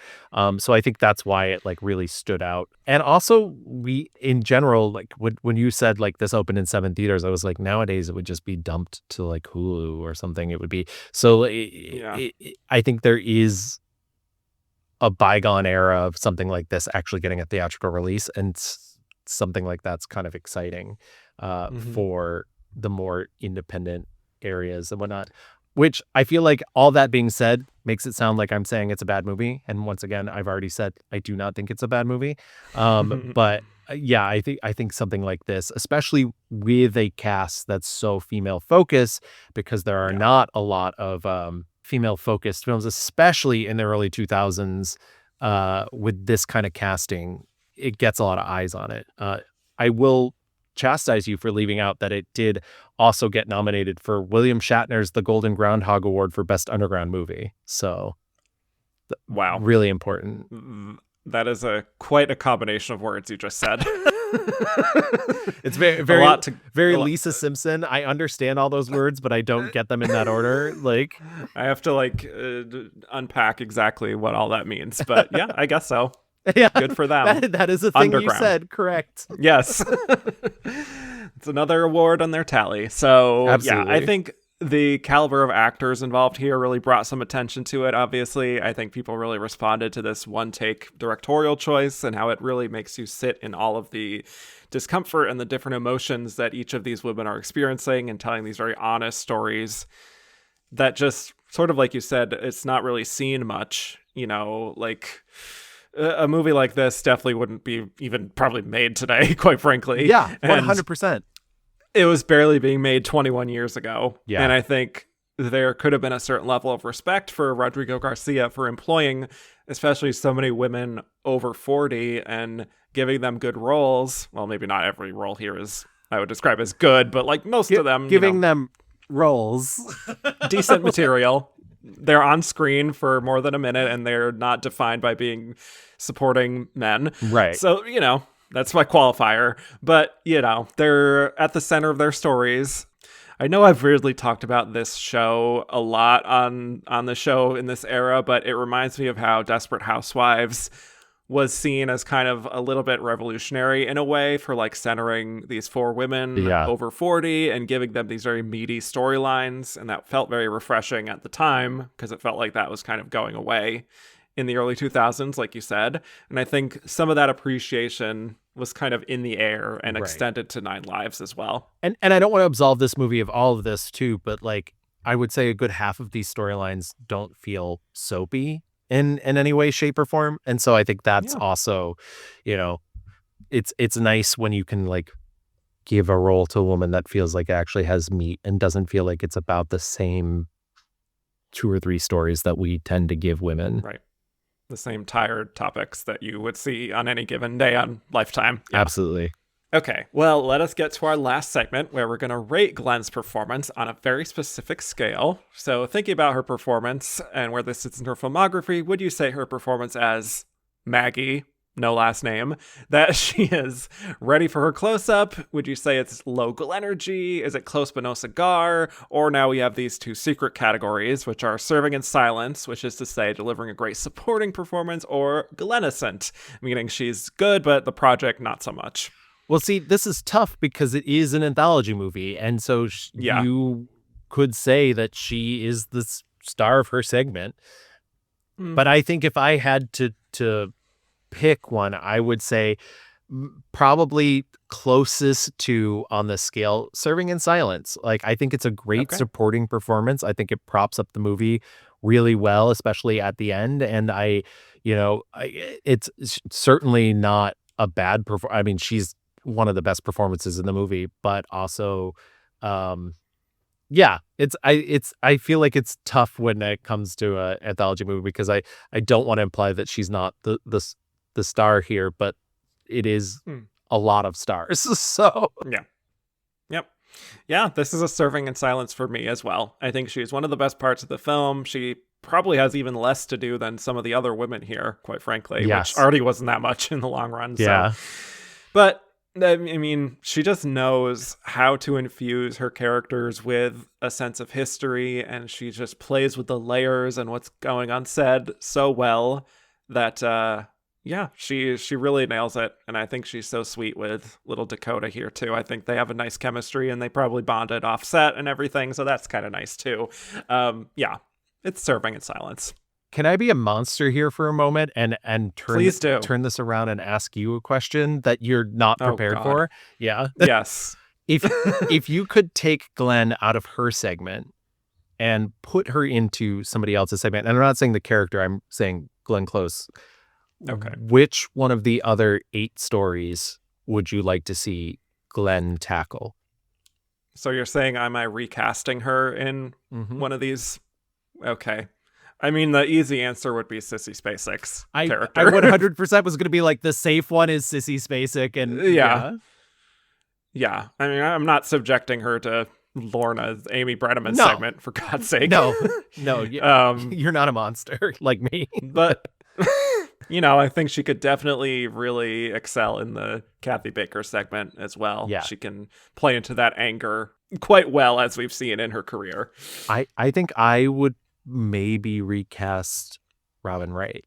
So I think that's why it like really stood out. And also we in general, like when you said like this opened in 7 theaters, I was like, nowadays it would just be dumped to like Hulu or something. It would be so. I think there is a bygone era of something like this actually getting a theatrical release, and something like that's kind of exciting for the more independent areas and whatnot, which I feel like, all that being said, makes it sound like I'm saying it's a bad movie. And once again, I've already said I do not think it's a bad movie. But yeah, I think something like this, especially with a cast that's so female focused, because there are not a lot of female focused films, especially in the early 2000s, with this kind of casting, it gets a lot of eyes on it. I will chastise you for leaving out that it did also get nominated for William Shatner's The Golden Groundhog Award for Best Underground Movie. So, wow, really important. That is quite a combination of words you just said. It's very Lisa Simpson. I understand all those words, but I don't get them in that order. Like, I have to unpack exactly what all that means. But yeah, I guess so. Yeah, good for them. That is a thing you said. Correct. Yes. It's another award on their tally. So absolutely. Yeah, I think the caliber of actors involved here really brought some attention to it. Obviously, I think people really responded to this one take directorial choice and how it really makes you sit in all of the discomfort and the different emotions that each of these women are experiencing, and telling these very honest stories that just sort of, like you said, it's not really seen much, like a movie like this definitely wouldn't be even probably made today, quite frankly. Yeah, 100%. It was barely being made 21 years ago. Yeah. And I think there could have been a certain level of respect for Rodrigo Garcia for employing especially so many women over 40 and giving them good roles. Well, maybe not every role here is I would describe as good, but like most of them, giving them roles, decent material. They're on screen for more than a minute and they're not defined by being supporting men. Right. So, that's my qualifier. But, they're at the center of their stories. I know I've weirdly talked about this show a lot on the show in this era, but it reminds me of how Desperate Housewives was seen as kind of a little bit revolutionary in a way for like centering these 4 women over 40 and giving them these very meaty storylines. And that felt very refreshing at the time because it felt like that was kind of going away in the early 2000s, like you said. And I think some of that appreciation was kind of in the air and extended to 9 Lives as well. And I don't want to absolve this movie of all of this too, but like I would say a good half of these storylines don't feel soapy in any way, shape, or form. And so I think that's also, it's nice when you can like give a role to a woman that feels like it actually has meat and doesn't feel like it's about the same 2 or 3 stories that we tend to give women. Right. The same tired topics that you would see on any given day on Lifetime. Yeah. Absolutely. Okay, well, let us get to our last segment where we're going to rate Glenn's performance on a very specific scale. So thinking about her performance and where this sits in her filmography, would you say her performance as Maggie, no last name, that she is ready for her close-up? Would you say it's low Glenergy? Is it close but no cigar? Or now we have these 2 secret categories, which are serving in silence, which is to say delivering a great supporting performance, or Glennicent, meaning she's good, but the project not so much. Well, see, this is tough because it is an anthology movie. And so you could say that she is the star of her segment. But I think if I had to pick one, I would say probably closest to on the scale, Serving in Silence. Like, I think it's a great supporting performance. I think it props up the movie really well, especially at the end. And it's certainly not a bad performance. I mean, she's one of the best performances in the movie, but also, I feel like it's tough when it comes to an anthology movie because I don't want to imply that she's not the star here, but it is a lot of stars. So this is a Serving in Silence for me as well. I think she's one of the best parts of the film. She probably has even less to do than some of the other women here, quite frankly, which already wasn't that much in the long run. So. But I mean, she just knows how to infuse her characters with a sense of history, and she just plays with the layers and what's going unsaid so well that, she really nails it. And I think she's so sweet with little Dakota here, too. I think they have a nice chemistry, and they probably bonded off set and everything, so that's kind of nice, too. It's Serving in Silence. Can I be a monster here for a moment and turn this around and ask you a question that you're not prepared for? Yeah. Yes. If you could take Glenn out of her segment and put her into somebody else's segment, and I'm not saying the character, I'm saying Glenn Close. Okay. Which one of the other 8 stories would you like to see Glenn tackle? So you're saying, am I recasting her in one of these? Okay. I mean, the easy answer would be Sissy Spacek's character. I 100% was going to be like, the safe one is Sissy Spacek. And yeah. I mean, I'm not subjecting her to Lorna's Amy Brenneman segment, for God's sake. No, you're not a monster like me. But, I think she could definitely really excel in the Kathy Baker segment as well. Yeah. She can play into that anger quite well, as we've seen in her career. I think I would maybe recast Robin Wright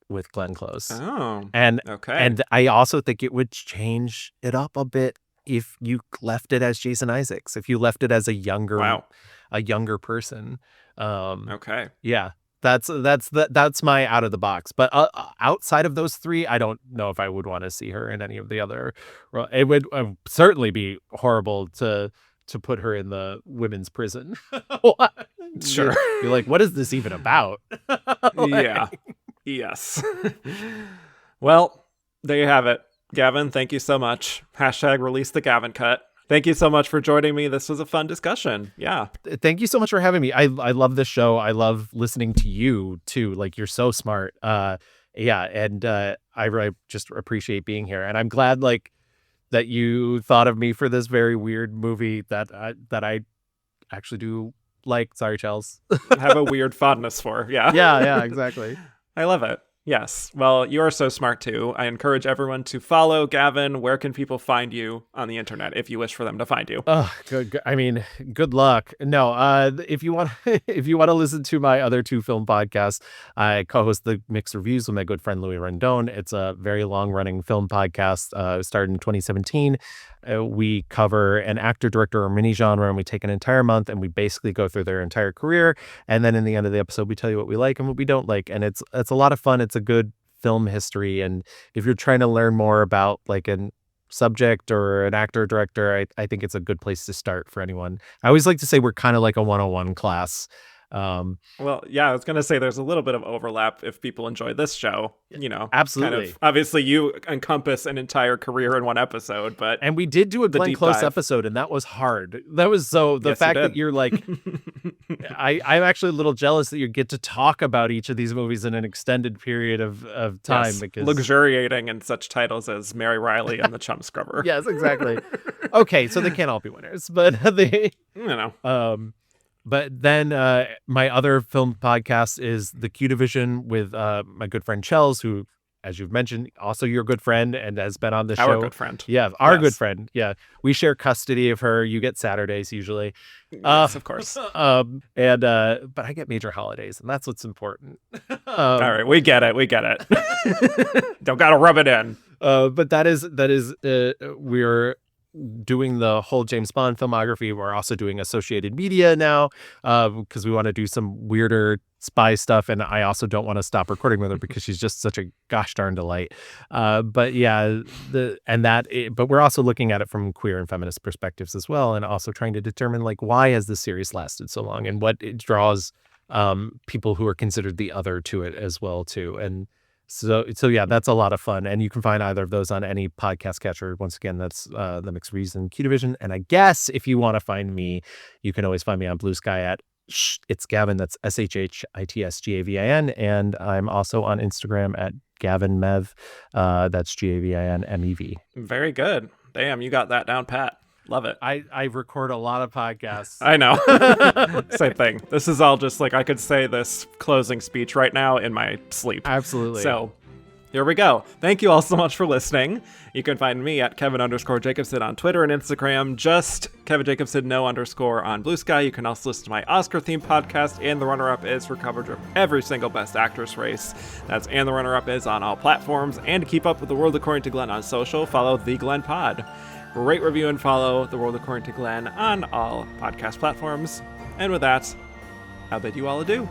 with Glenn Close. Oh, and okay. And I also think it would change it up a bit if you left it as Jason Isaacs, if you left it as a younger person. Okay. Yeah, that's my out of the box. But outside of those 3, I don't know if I would want to see her in any of the other. It would certainly be horrible to put her in the women's prison. Sure. You're like, what is this even about? Yeah. Yes. Well, there you have it. Gavin, thank you so much. # release the Gavin cut. Thank you so much for joining me. This was a fun discussion. Yeah. Thank you so much for having me. I love this show. I love listening to you too. Like, you're so smart. Yeah. And I really just appreciate being here. And I'm glad like that you thought of me for this very weird movie that I actually do like. Sorry, Chels. Have a weird fondness for. Yeah. Yeah, exactly. I love it. Yes. Well, you're so smart too. I encourage everyone to follow Gavin. Where can people find you on the internet if you wish for them to find you? Oh, good. I mean, good luck. No, if you want, if you want to listen to my other two film podcasts, I co-host the Mixed Reviews with my good friend Louis Rendon. It's a very long-running film podcast. Started in 2017. We cover an actor, director, or mini genre, and we take an entire month and we basically go through their entire career. And then in the end of the episode, we tell you what we like and what we don't like. And it's a lot of fun. It's a good film history. And if you're trying to learn more about like an subject or an actor, director, I think it's a good place to start for anyone. I always like to say we're kind of like a 101 class. Well, yeah, I was going to say there's a little bit of overlap if people enjoy this show, Absolutely. Kind of, obviously you encompass an entire career in one episode, and we did do a Glenn Close episode, and that was hard. That was the fact that you're like, I'm actually a little jealous that you get to talk about each of these movies in an extended period of time. Yes, because luxuriating in such titles as Mary Riley and the Chum Scrubber. Yes, exactly. Okay, so they can't all be winners, but they, But then my other film podcast is The Q Division with my good friend Chels, who, as you've mentioned, also your good friend and has been on the show. Our good friend. Yeah, our good friend. Yeah. We share custody of her. You get Saturdays usually. Yes, of course. But I get major holidays, and that's what's important. All right, we get it. Don't got to rub it in. But that is we're doing the whole James Bond filmography. We're also doing associated media now because we want to do some weirder spy stuff, and I also don't want to stop recording with her because she's just such a gosh darn delight. But yeah, but we're also looking at it from queer and feminist perspectives as well, and also trying to determine like why has this series lasted so long and what it draws people who are considered the other to it as well too. And so yeah, that's a lot of fun. And you can find either of those on any podcast catcher. Once again, that's the Mixed Reviews and Q Division. And I guess if you want to find me, you can always find me on Blue Sky at it's Gavin. That's SHHITSGAVIN. And I'm also on Instagram at Gavin Mev. That's GAVINMEV. Very good. Damn, you got that down pat. Love it. I record a lot of podcasts. I know. Same thing. This is all just like I could say this closing speech right now in my sleep. Absolutely. So here we go. Thank you all so much for listening. You can find me at Kevin_Jacobsen on Twitter and Instagram. Just Kevin Jacobsen, no underscore on Blue Sky. You can also listen to my Oscar-themed podcast, And the Runner-Up Is, for coverage of every single Best Actress race. That's And the Runner-Up Is on all platforms. And to keep up with the world according to Glenn on social, follow The Glenn Pod. Rate, review, and follow The World According to Glenn on all podcast platforms. And with that, I'll bid you all adieu.